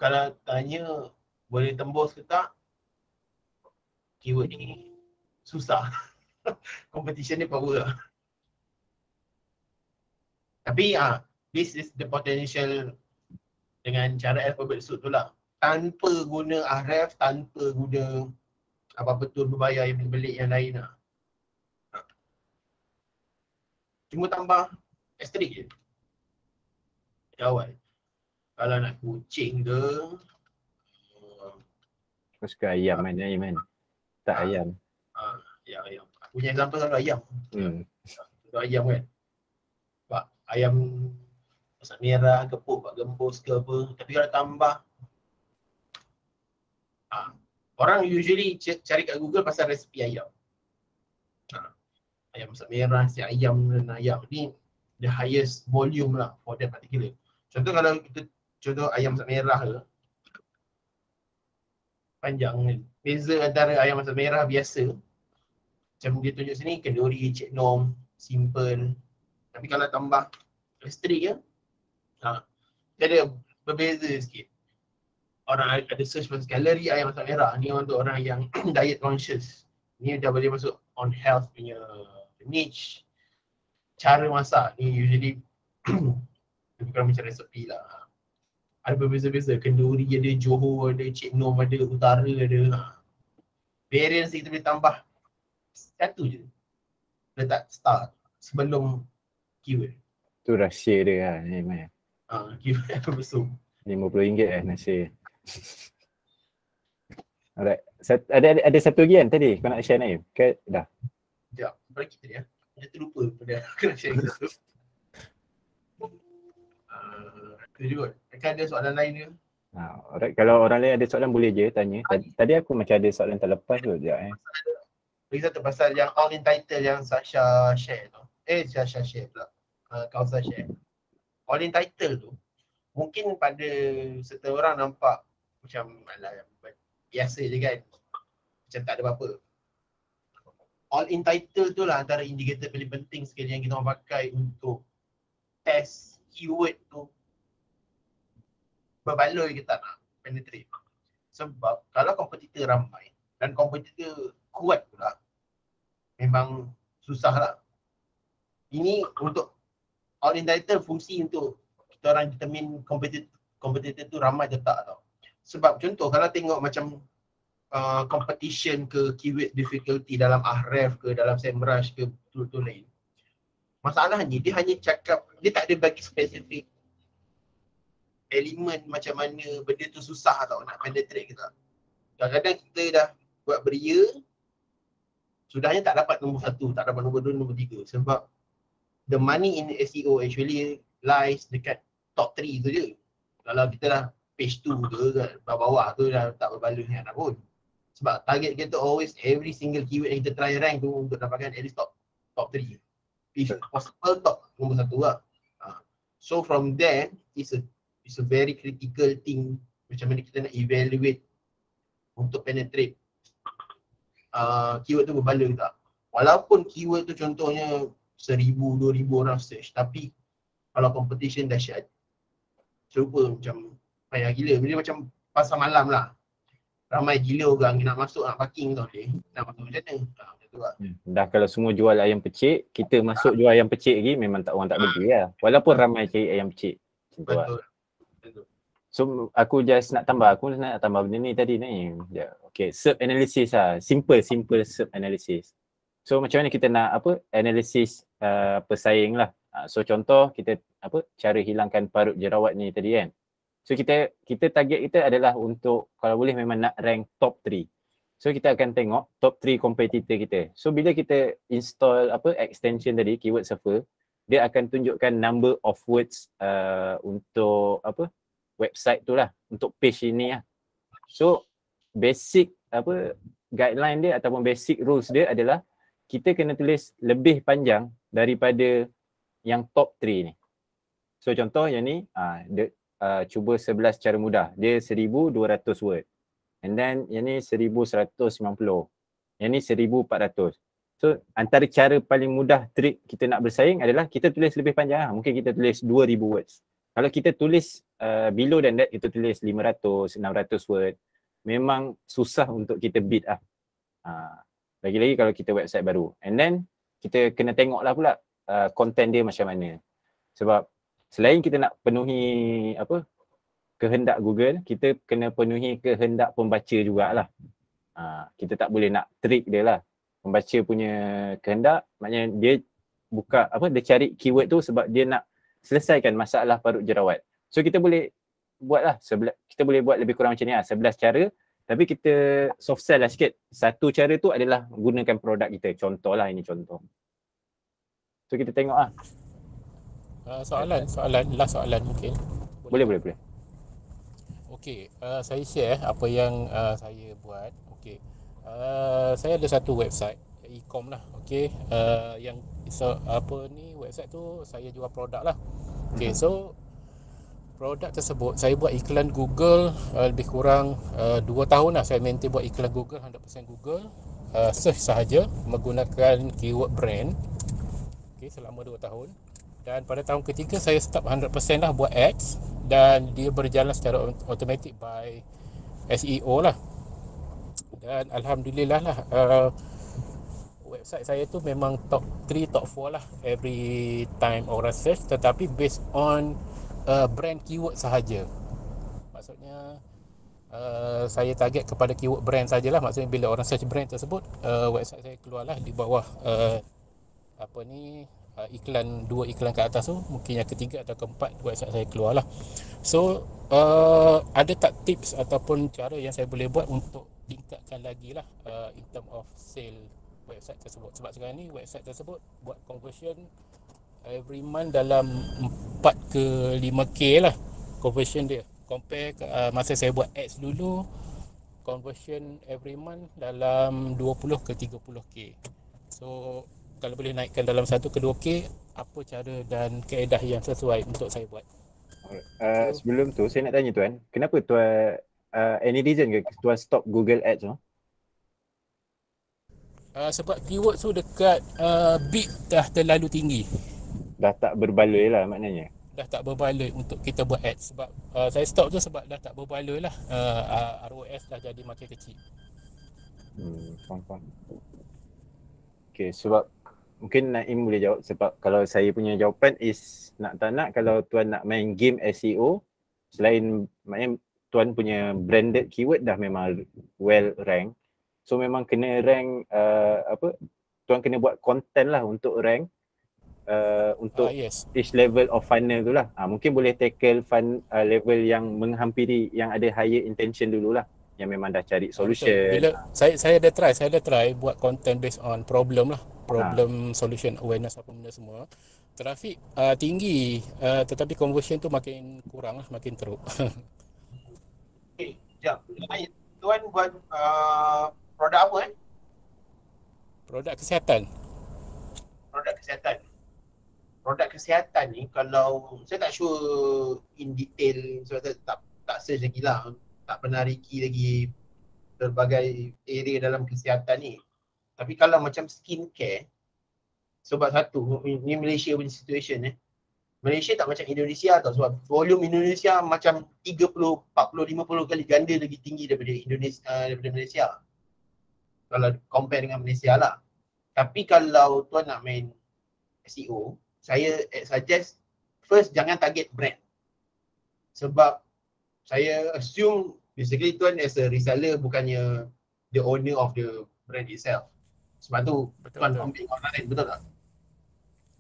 kalau tanya boleh tembus ke tak, keyword ni susah. Competition ni power lah. Tapi this is the potential dengan cara Alphabet Soup tu lah. Tanpa guna Ahref, tanpa guna apa-apa tool berbayar yang belik yang lain lah. Cuma tambah asterisk je. Awal. Kalau nak kucing ke, Kau suka ayam kan Naim kan? Tak ayam. ya ayam. Aku punya example selalu ayam. Selalu ayam kan. Sebab ayam masak merah, kepuk, buat gembus ke apa. Tapi kalau tambah Orang usually cari kat Google pasal resepi ayam. Ayam masak merah, si ayam dan ayam ni the highest volume lah for that particular. Contoh kalau kita contoh ayam masak merah ke, panjang ni. Beza antara ayam masak merah biasa, macam dia tunjuk sini, kenduri, cik nom, simple. Tapi kalau tambah listrik ya, dia ada berbeza sikit. Orang ada search pasal kalori ayam masak merah, ni untuk orang yang diet conscious. Ni dah boleh masuk on health punya niche. Cara masak ni usually lebih kurang macam resepi lah. Ada berbeza-beza, kenduri ada, Johor ada, Cik Nom ada, Utara ada. Variance kita boleh tambah satu je, letak start sebelum keyword. Tu rahsia dia lah ni Mai. Keyword apa besar. RM50 nasi. Alright. Ada satu lagi kan tadi kau nak share Naim? Ke dah? Sekejap, bagi tadi ya. Saya terlupa pada kena share satu. Itu juga. Kan ada soalan lain ke? Alright, kalau orang lain ada soalan boleh je tanya. Tadi aku macam ada soalan terlepas tu sekejap Lagi satu pasal yang all in title yang Sasha share tu. Sasha share pula. Kausa share. All in title tu mungkin pada setiap orang nampak macam biasa je kan. Macam tak ada apa-apa. All in title tu lah antara indikator paling penting sekali yang kita orang pakai untuk test keyword tu berbaloi ke tak nak penetrate. Sebab kalau kompetitor ramai dan kompetitor kuat pula, memang susah lah. Ini untuk all in title fungsi untuk kita orang determine kompetitor tu ramai ke tak tau. Sebab contoh kalau tengok macam competition ke keyword difficulty dalam Ahref ke dalam SEMrush ke tool-tool lain. Masalahnya dia hanya cakap, dia tak ada bagi spesifik elemen macam mana benda tu susah tau nak penetrate ke tak. Kadang-kadang kita dah buat beria, sudahnya tak dapat nombor 1, tak dapat nombor 2, nombor 3 sebab the money in SEO actually lies dekat top 3 tu je. Kalau kita dah page 2 ke bawah-bawah tu dah tak berbaloi sangat pun. Sebab target kita always every single keyword yang kita try rank tu untuk dapatkan at least top 3. If possible top nombor 1 lah. So from there it's a very critical thing macam mana kita nak evaluate untuk penetrate keyword tu berbaloi tak. Walaupun keyword tu contohnya 1,000-2,000 orang search, tapi kalau competition dahsyat, serupa macam payah gila. Bila macam pasar malam lah, ramai gila orang nak masuk, nak parking tau ni. Nak masuk macam mana? Macam tu lah. Dah kalau semua jual ayam pecik, kita masuk jual ayam pecik lagi memang orang tak beli lah. Walaupun ramai cari ayam pecik. Betul. So aku just nak tambah, benda ni tadi ni. Okay, SERP analysis lah. Simple SERP analysis. So macam mana kita nak analysis pesaing lah. So contoh kita cara hilangkan parut jerawat ni tadi kan. So kita target kita adalah untuk kalau boleh memang nak rank top 3. So kita akan tengok top 3 kompetitor kita. So bila kita install extension tadi, keyword surfer, dia akan tunjukkan number of words untuk website tu lah, untuk page ini lah. So basic guideline dia ataupun basic rules dia adalah kita kena tulis lebih panjang daripada yang top 3 ni. So contoh yang ni cuba 11 cara mudah. Dia 1,200 word. And then yang ni 1,190. Yang ni 1,400. So antara cara paling mudah trik kita nak bersaing adalah kita tulis lebih panjang lah. Mungkin kita tulis 2,000 words. Kalau kita tulis below than that, kita tulis 500, 600 word, memang susah untuk kita beat lah. Lagi-lagi kalau kita website baru. And then kita kena tengok lah pula content dia macam mana. Sebab selain kita nak penuhi kehendak Google, kita kena penuhi kehendak pembaca jugalah. Kita tak boleh nak trick dia lah. Pembaca punya kehendak, maknanya dia buka dia cari keyword tu sebab dia nak selesaikan masalah parut jerawat. So kita boleh buatlah kita boleh buat lebih kurang macam ni lah, 11 cara, tapi kita soft sell lah sikit. Satu cara tu adalah gunakan produk kita. Contohlah, ini contoh. So kita tengok lah. Soalan mungkin. Boleh. Okey, saya share apa yang saya buat. Okey. Saya ada satu website e-com lah. Okey. Yang website tu saya jual produk lah. Okey, so produk tersebut saya buat iklan Google lebih kurang 2 tahun lah saya maintain buat iklan Google 100% Google. Search sahaja menggunakan keyword brand. Okey, selama 2 tahun. Dan pada tahun ketiga saya stop 100% lah buat ads dan dia berjalan secara automatic by SEO lah. Dan alhamdulillah lah website saya tu memang top 3, top 4 lah every time orang search, tetapi based on brand keyword sahaja. Maksudnya saya target kepada keyword brand sajalah. Maksudnya bila orang search brand tersebut, website saya keluarlah di bawah iklan, 2 iklan ke atas tu, mungkin yang ketiga atau keempat website saya keluar lah. So ada tak tips ataupun cara yang saya boleh buat untuk tingkatkan lagi lah in term of sale website tersebut. Sebab sekarang ni website tersebut buat conversion every month dalam 4 ke 5k lah conversion dia. Compare ke, masa saya buat ads dulu, conversion every month dalam 20 ke 30k. So kalau boleh naikkan dalam 1 ke 2k, apa cara dan kaedah yang sesuai untuk saya buat? Sebelum tu saya nak tanya tuan, kenapa tuan any reason ke tuan stop Google Ads tu? Sebab keyword tu dekat bid dah terlalu tinggi. Dah tak berbaloi lah maknanya. Dah tak berbaloi untuk kita buat ads. Sebab saya stop tu sebab dah tak berbaloi lah. ROS dah jadi makin kecil. Faham. Okay, sebab mungkin Naim boleh jawab, sebab kalau saya punya jawapan is nak tak nak, kalau tuan nak main game SEO, selain maknanya tuan punya branded keyword dah memang well rank, so memang kena rank tuan kena buat content lah untuk rank untuk each level of funnel tu lah. Mungkin boleh tackle level yang menghampiri, yang ada higher intention dulu lah, yang memang dah cari solution. Bila saya dah try buat content based on problem lah, problem solution awareness apa benda semua. Traffic tinggi, tetapi conversion tu makin kurang lah, makin teruk. Okay, sekejap. Tuan buat produk apa Produk kesihatan. Produk kesihatan ni, kalau saya tak sure in detail sebab saya tak search lagi lah, tak pernah riki lagi berbagai area dalam kesihatan ni. Tapi kalau macam skincare, sebab satu, ni Malaysia punya situation Malaysia tak macam Indonesia tau, sebab volume Indonesia macam 30, 40, 50 kali ganda lagi tinggi daripada Malaysia. Kalau compare dengan Malaysia lah. Tapi kalau tuan nak main SEO, saya suggest first jangan target brand. Sebab saya assume basically tuan as a reseller bukannya the owner of the brand itself. Sebab tu tuan compete orang lain, betul tak?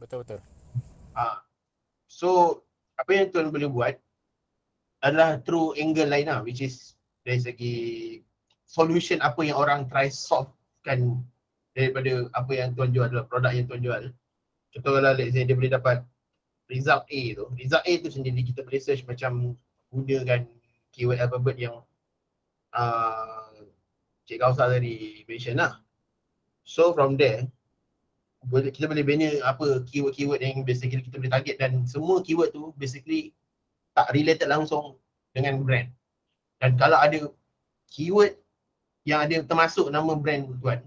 Betul. So apa yang tuan boleh buat adalah through angle lain lah, which is dari segi solution apa yang orang try solvekan daripada apa yang tuan jual, adalah produk yang tuan jual. Contohlah let's say dia boleh dapat result A tu. Result A tu sendiri kita boleh search macam gunakan keyword alphabet yang Cik Kausa tadi mention lah. So from there kita boleh bina apa keyword-keyword yang basically kita boleh target, dan semua keyword tu basically tak related langsung dengan brand. Dan kalau ada keyword yang ada termasuk nama brand tuan,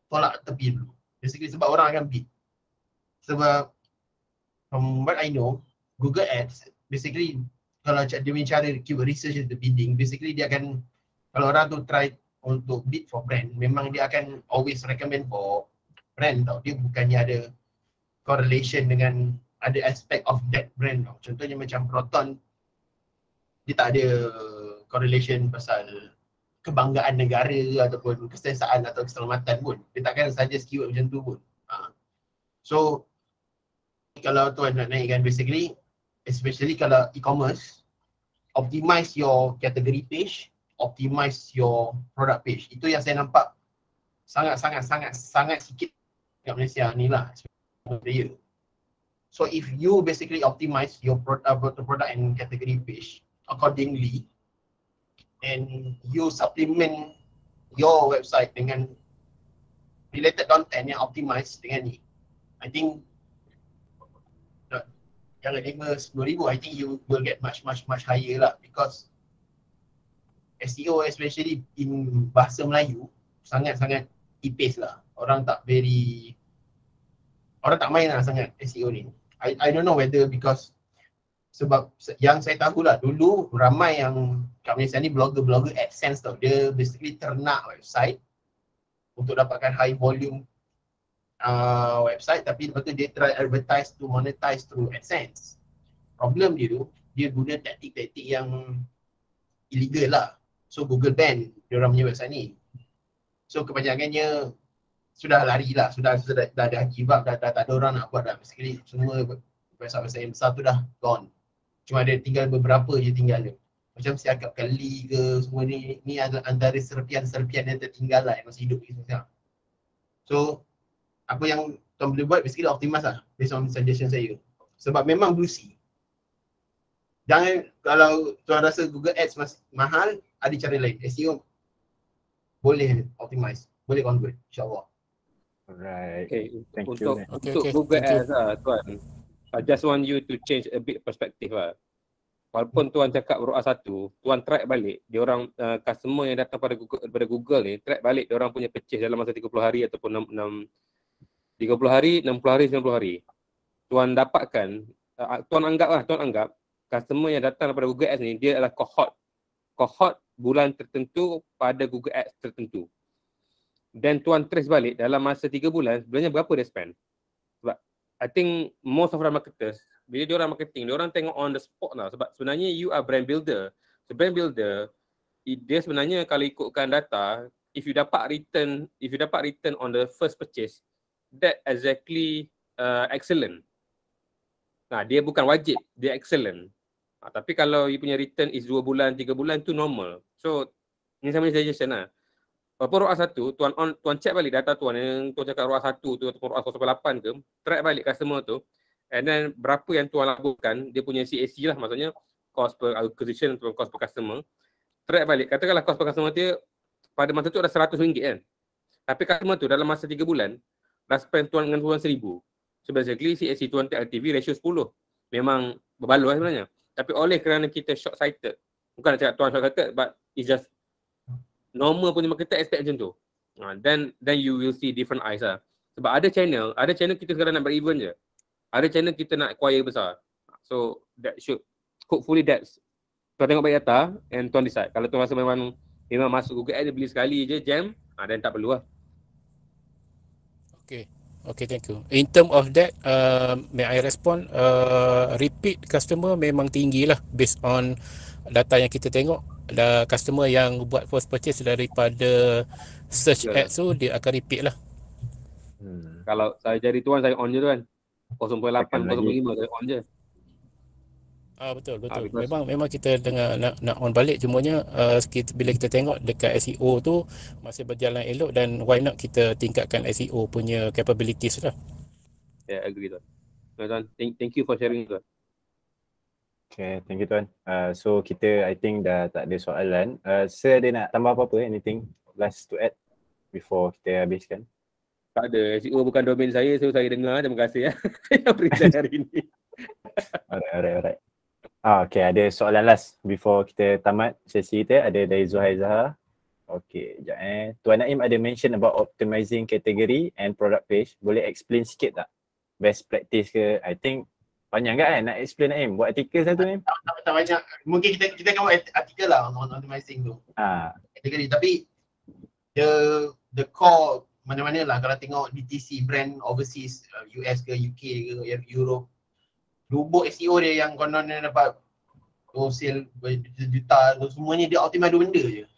tolak tepi dulu. Basically sebab orang akan bid. Sebab from what I know, Google Ads basically kalau dia punya cara keyword research the bidding, basically dia akan, kalau orang tu try untuk bid for brand, memang dia akan always recommend for brand tau. Dia bukannya ada correlation dengan ada aspect of that brand tau. Contohnya macam Proton, dia tak ada correlation pasal kebanggaan negara ataupun keselesaan atau keselamatan pun. Dia takkan saja keyword macam tu pun. So kalau tuan nak naikkan basically, especially kalau e-commerce, optimize your category page, optimize your product page. Itu yang saya nampak sangat sikit kat Malaysia ni lah. So if you basically optimize your product and category page accordingly, and you supplement your website dengan related content yang optimized dengan ni, I think jangan 5-10,000, I think you will get much higher lah, because SEO especially in bahasa Melayu sangat-sangat tipis lah. Orang tak main lah sangat SEO ni. I don't know whether because sebab yang saya tahu lah, dulu ramai yang kat Malaysia ni blogger AdSense tau. Dia basically ternak website untuk dapatkan high volume website, tapi lepas tu dia try advertise to monetize through AdSense. Problem dia tu, dia guna taktik-taktik yang illegal lah. So Google ban diorang punya website ni. So kebanyakannya sudah lari lah, sudah give up, dah tak ada orang nak buat dah. Basically semua website yang besar tu dah gone. Cuma ada tinggal beberapa je tinggal je. Macam Siakap Kali ke semua ni antara serpian-serpian yang tertinggal lah yang masih hidup sekarang. So apa yang tuan boleh buat basically optimize lah based on suggestion saya. Sebab memang blue sea. Jangan, kalau tuan rasa Google Ads masih mahal, ada cara lain. SEO boleh optimize, boleh convert, insyaAllah. Alright. Okay. Thank Untuk you. Google Ads lah tuan. I just want you to change a bit perspective lah. Walaupun tuan cakap ROAS 1, tuan track balik dia orang customer yang datang pada Google ni, track balik dia orang punya purchase dalam masa 30 hari ataupun 30 hari, 60 hari, 90 hari. Tuan dapatkan, tuan anggap customer yang datang daripada Google Ads ni dia adalah cohort bulan tertentu pada Google Ads tertentu. Dan tuan trace balik dalam masa 3 bulan, sebenarnya berapa dia spend. Sebab I think most of the marketers, bila dia orang marketing, dia orang tengok on the spot lah. Sebab sebenarnya you are brand builder. So brand builder, dia sebenarnya kalau ikutkan data, if you dapat return on the first purchase, that exactly excellent. Nah, dia bukan wajib, dia excellent. Tapi kalau you punya return is 2 bulan, 3 bulan, tu normal. So, ni sama suggestion lah. Walaupun ROAS 1, tuan check balik data tuan yang tuan cakap ROAS 1 tu ataupun ROAS 0.8 ke, track balik customer tu, and then berapa yang tuan lakukan, dia punya CAC lah, maksudnya cost per acquisition ataupun cost per customer. Track balik, katakanlah cost per customer dia pada masa tu ada RM100 kan. Tapi customer tu dalam masa 3 bulan, dah spend tuan dengan tuan 1,000. So basically CAC tuan to LTV ratio 10. Memang berbaloi sebenarnya. Tapi oleh kerana kita short sighted, bukan nak cakap tuan short sighted, but it's just normal punya marketer expect macam tu. Then you will see different eyes lah. Sebab ada channel kita sekarang nak ber-event je. Ada channel kita nak acquire besar. So that should, hopefully that's, tuan tengok balik data and tuan decide. Kalau tuan rasa memang masuk Google Ads, dia beli sekali je jam, then tak perlu lah. Okay, thank you. In term of that, may I respond? Repeat customer memang tinggi lah based on data yang kita tengok. Customer yang buat first purchase daripada search ads tu, dia akan repeat lah. Kalau saya jadi tuan, saya on je tuan. 0.8, 0.5 saya on je. Betul. Memang kita nak on balik, cumanya bila kita tengok dekat SEO tu masih berjalan elok, dan why not kita tingkatkan SEO punya capabilities lah. Yeah, agree tuan. Tuan, thank you for sharing tuan. Okay, thank you tuan. So kita I think dah tak ada soalan. Sir, ada nak tambah apa-apa, anything last to add before kita habiskan? Tak ada, SEO bukan domain saya, so saya dengar. Terima kasih ya yang present hari ni. Alright. Okay, ada soalan last before kita tamat sesi kita. Ada dari Zuhair Zahar. Okay, sekejap Tuan Naim ada mention about optimizing category and product page. Boleh explain sikit tak? Best practice ke? I think panjang kan nak explain Naim? Buat artikel satu Naim? Tak banyak. Mungkin kita akan buat artikel lah on optimizing tu. Category. Tapi the core mana-mana lah, kalau tengok DTC brand overseas, US ke UK ke Europe, lubuk SEO dia yang konon dia dapat sale berjuta, semuanya dia optimize 2 benda je,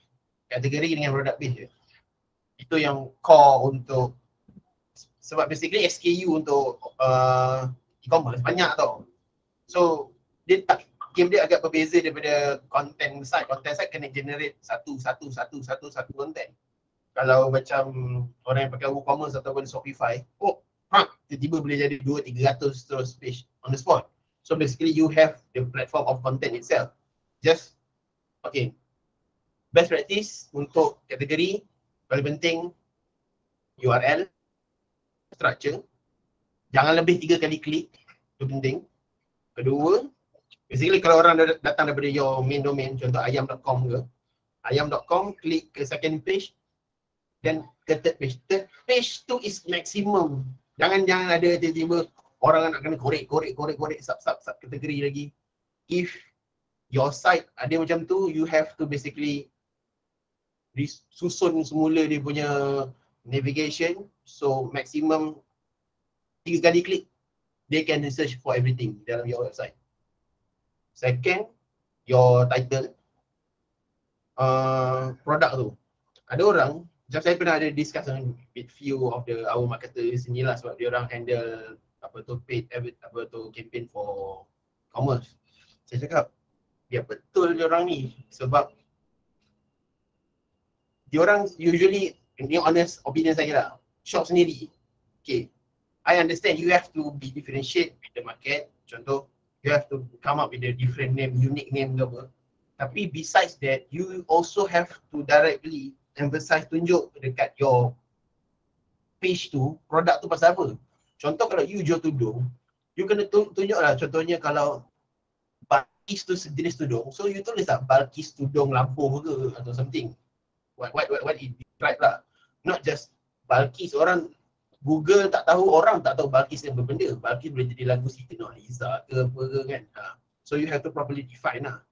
kategori dengan product page je. Itu yang core untuk, sebab basically SKU untuk e-commerce banyak tau. So dia tak, game dia agak berbeza daripada content site. Content site kena generate satu content. Kalau macam orang yang pakai WooCommerce ataupun Shopify, tiba-tiba boleh jadi 200-300 terus page on the spot. So basically you have the platform of content itself. Just, okay, best practice untuk kategori paling penting URL structure. Jangan lebih 3 kali klik, itu penting. Kedua, basically kalau orang datang daripada your main domain, contoh ayam.com ke, ayam.com, klik ke second page dan ke third page. Third page tu is maximum. Jangan ada tiba-tiba orang nak kena korek sub kategori lagi. If your site ada macam tu, you have to basically susun semula dia punya navigation, so maximum 3 kali klik they can search for everything dalam your website. Second, your title, produk tu. Ada orang, macam saya pernah ada discuss with few of our marketers ni lah, sebab dia orang handle paid campaign for commerce. Saya cakap, ya betul dia orang ni, sebab diorang usually, ini honest opinion saya lah, shop sendiri. Okay, I understand you have to be differentiate with the market. Contoh, you have to come up with a different name, unique name ke apa. Tapi besides that, you also have to directly emphasize, tunjuk dekat your page tu, produk tu pasal apa. Contoh kalau you jual tudung, you kena tunjuk lah, contohnya kalau Balkis tu sejenis tudung, so you tulis lah Balkis tudung Lampung ke atau something. What it describe lah. Not just Balkis, orang Google tak tahu, orang tak tahu Balkis ni apa benda. Balkis boleh jadi lagu Siti Nurhaliza ke apa ke kan. So you have to properly define lah.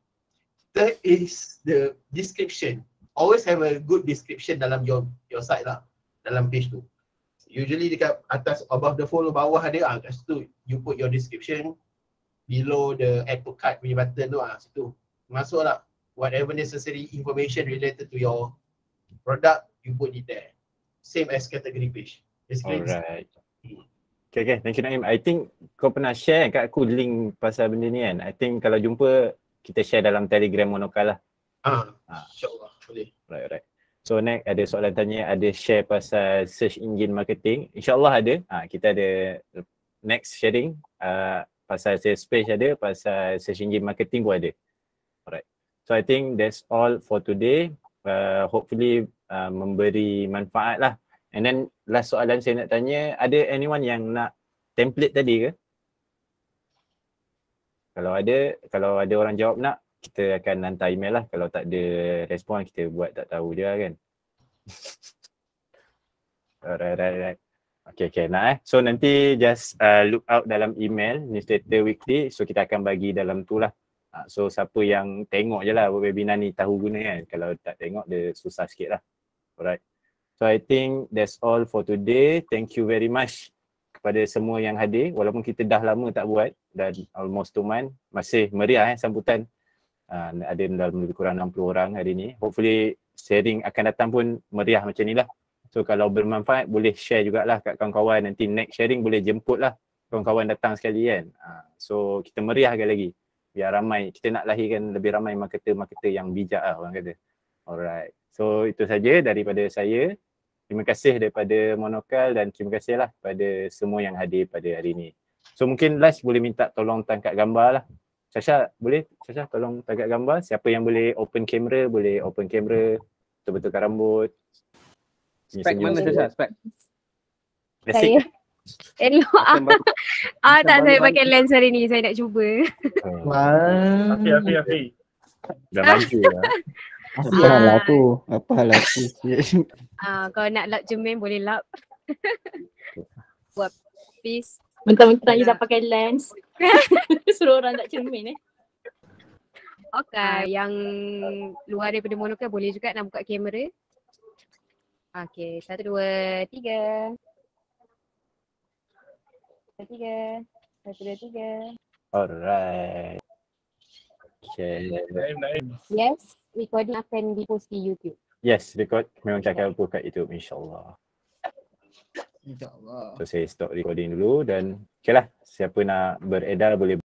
Third is the description. Always have a good description dalam your site lah, dalam page tu. Usually dekat atas, above the follow, bawah ada kat situ you put your description. Below the add to cart punya button tu situ masuklah whatever necessary information related to your product, you put it there. Same as category page. Alright. Okay, thank you Naim. I think kau pernah share kat aku link pasal benda ni kan. I think kalau jumpa, kita share dalam Telegram Monokal lah. InsyaAllah boleh. Right. So next ada soalan tanya, ada share pasal search engine marketing. InsyaAllah ada. Kita ada next sharing pasal sales page, ada pasal search engine marketing pun ada. Alright. So I think that's all for today. Hopefully memberi manfaat lah. And then last soalan saya nak tanya, ada anyone yang nak template tadi ke? Kalau ada orang jawab nak, kita akan hantar email lah. Kalau tak ada respon, kita buat tak tahu je lah kan. Right. Okay, nak So nanti just look out dalam email, newsletter weekly. So kita akan bagi dalam tu lah. So siapa yang tengok je lah webinar ni tahu guna kan. Kalau tak tengok, dia susah sikit lah. Alright. So I think that's all for today. Thank you very much kepada semua yang hadir. Walaupun kita dah lama tak buat, dan almost 2 months, masih meriah sambutan. Ada dalam lebih kurang 60 orang hari ni. Hopefully sharing akan datang pun meriah macam ni lah. So kalau bermanfaat, boleh share jugalah kat kawan-kawan. Nanti next sharing boleh jemput lah kawan-kawan datang sekali kan. So kita meriahkan lagi. Biar ramai, kita nak lahirkan lebih ramai marketer-marketer yang bijak lah orang kata. Alright. So itu saja daripada saya. Terima kasih daripada Monokal dan terima kasih lah kepada semua yang hadir pada hari ini. So mungkin last boleh minta tolong tangkap gambar lah. Sasha boleh? Sasha tolong tangkap gambar. Siapa yang boleh open kamera, boleh open kamera. Betul-betulkan rambut. Spek mana Sasha? Spek? Saya elok tak, saya pakai lens hari ni, saya nak cuba. Afi. Dah maju lah. Apa hal aku? Kalau nak lap cermin boleh lap. Buat piece. Mentang-mentang you dah pakai lens. Suruh orang tak cermin Okay, yang luar daripada Monokal boleh juga nak buka kamera. Okay, 1, 2, 3. 1, 2, 3. Alright. Okay. Yes, recording akan dipost di YouTube. Yes, record memang akan upload kat YouTube insyaAllah. InsyaAllah. So saya stop recording dulu dan okay lah, siapa nak beredar boleh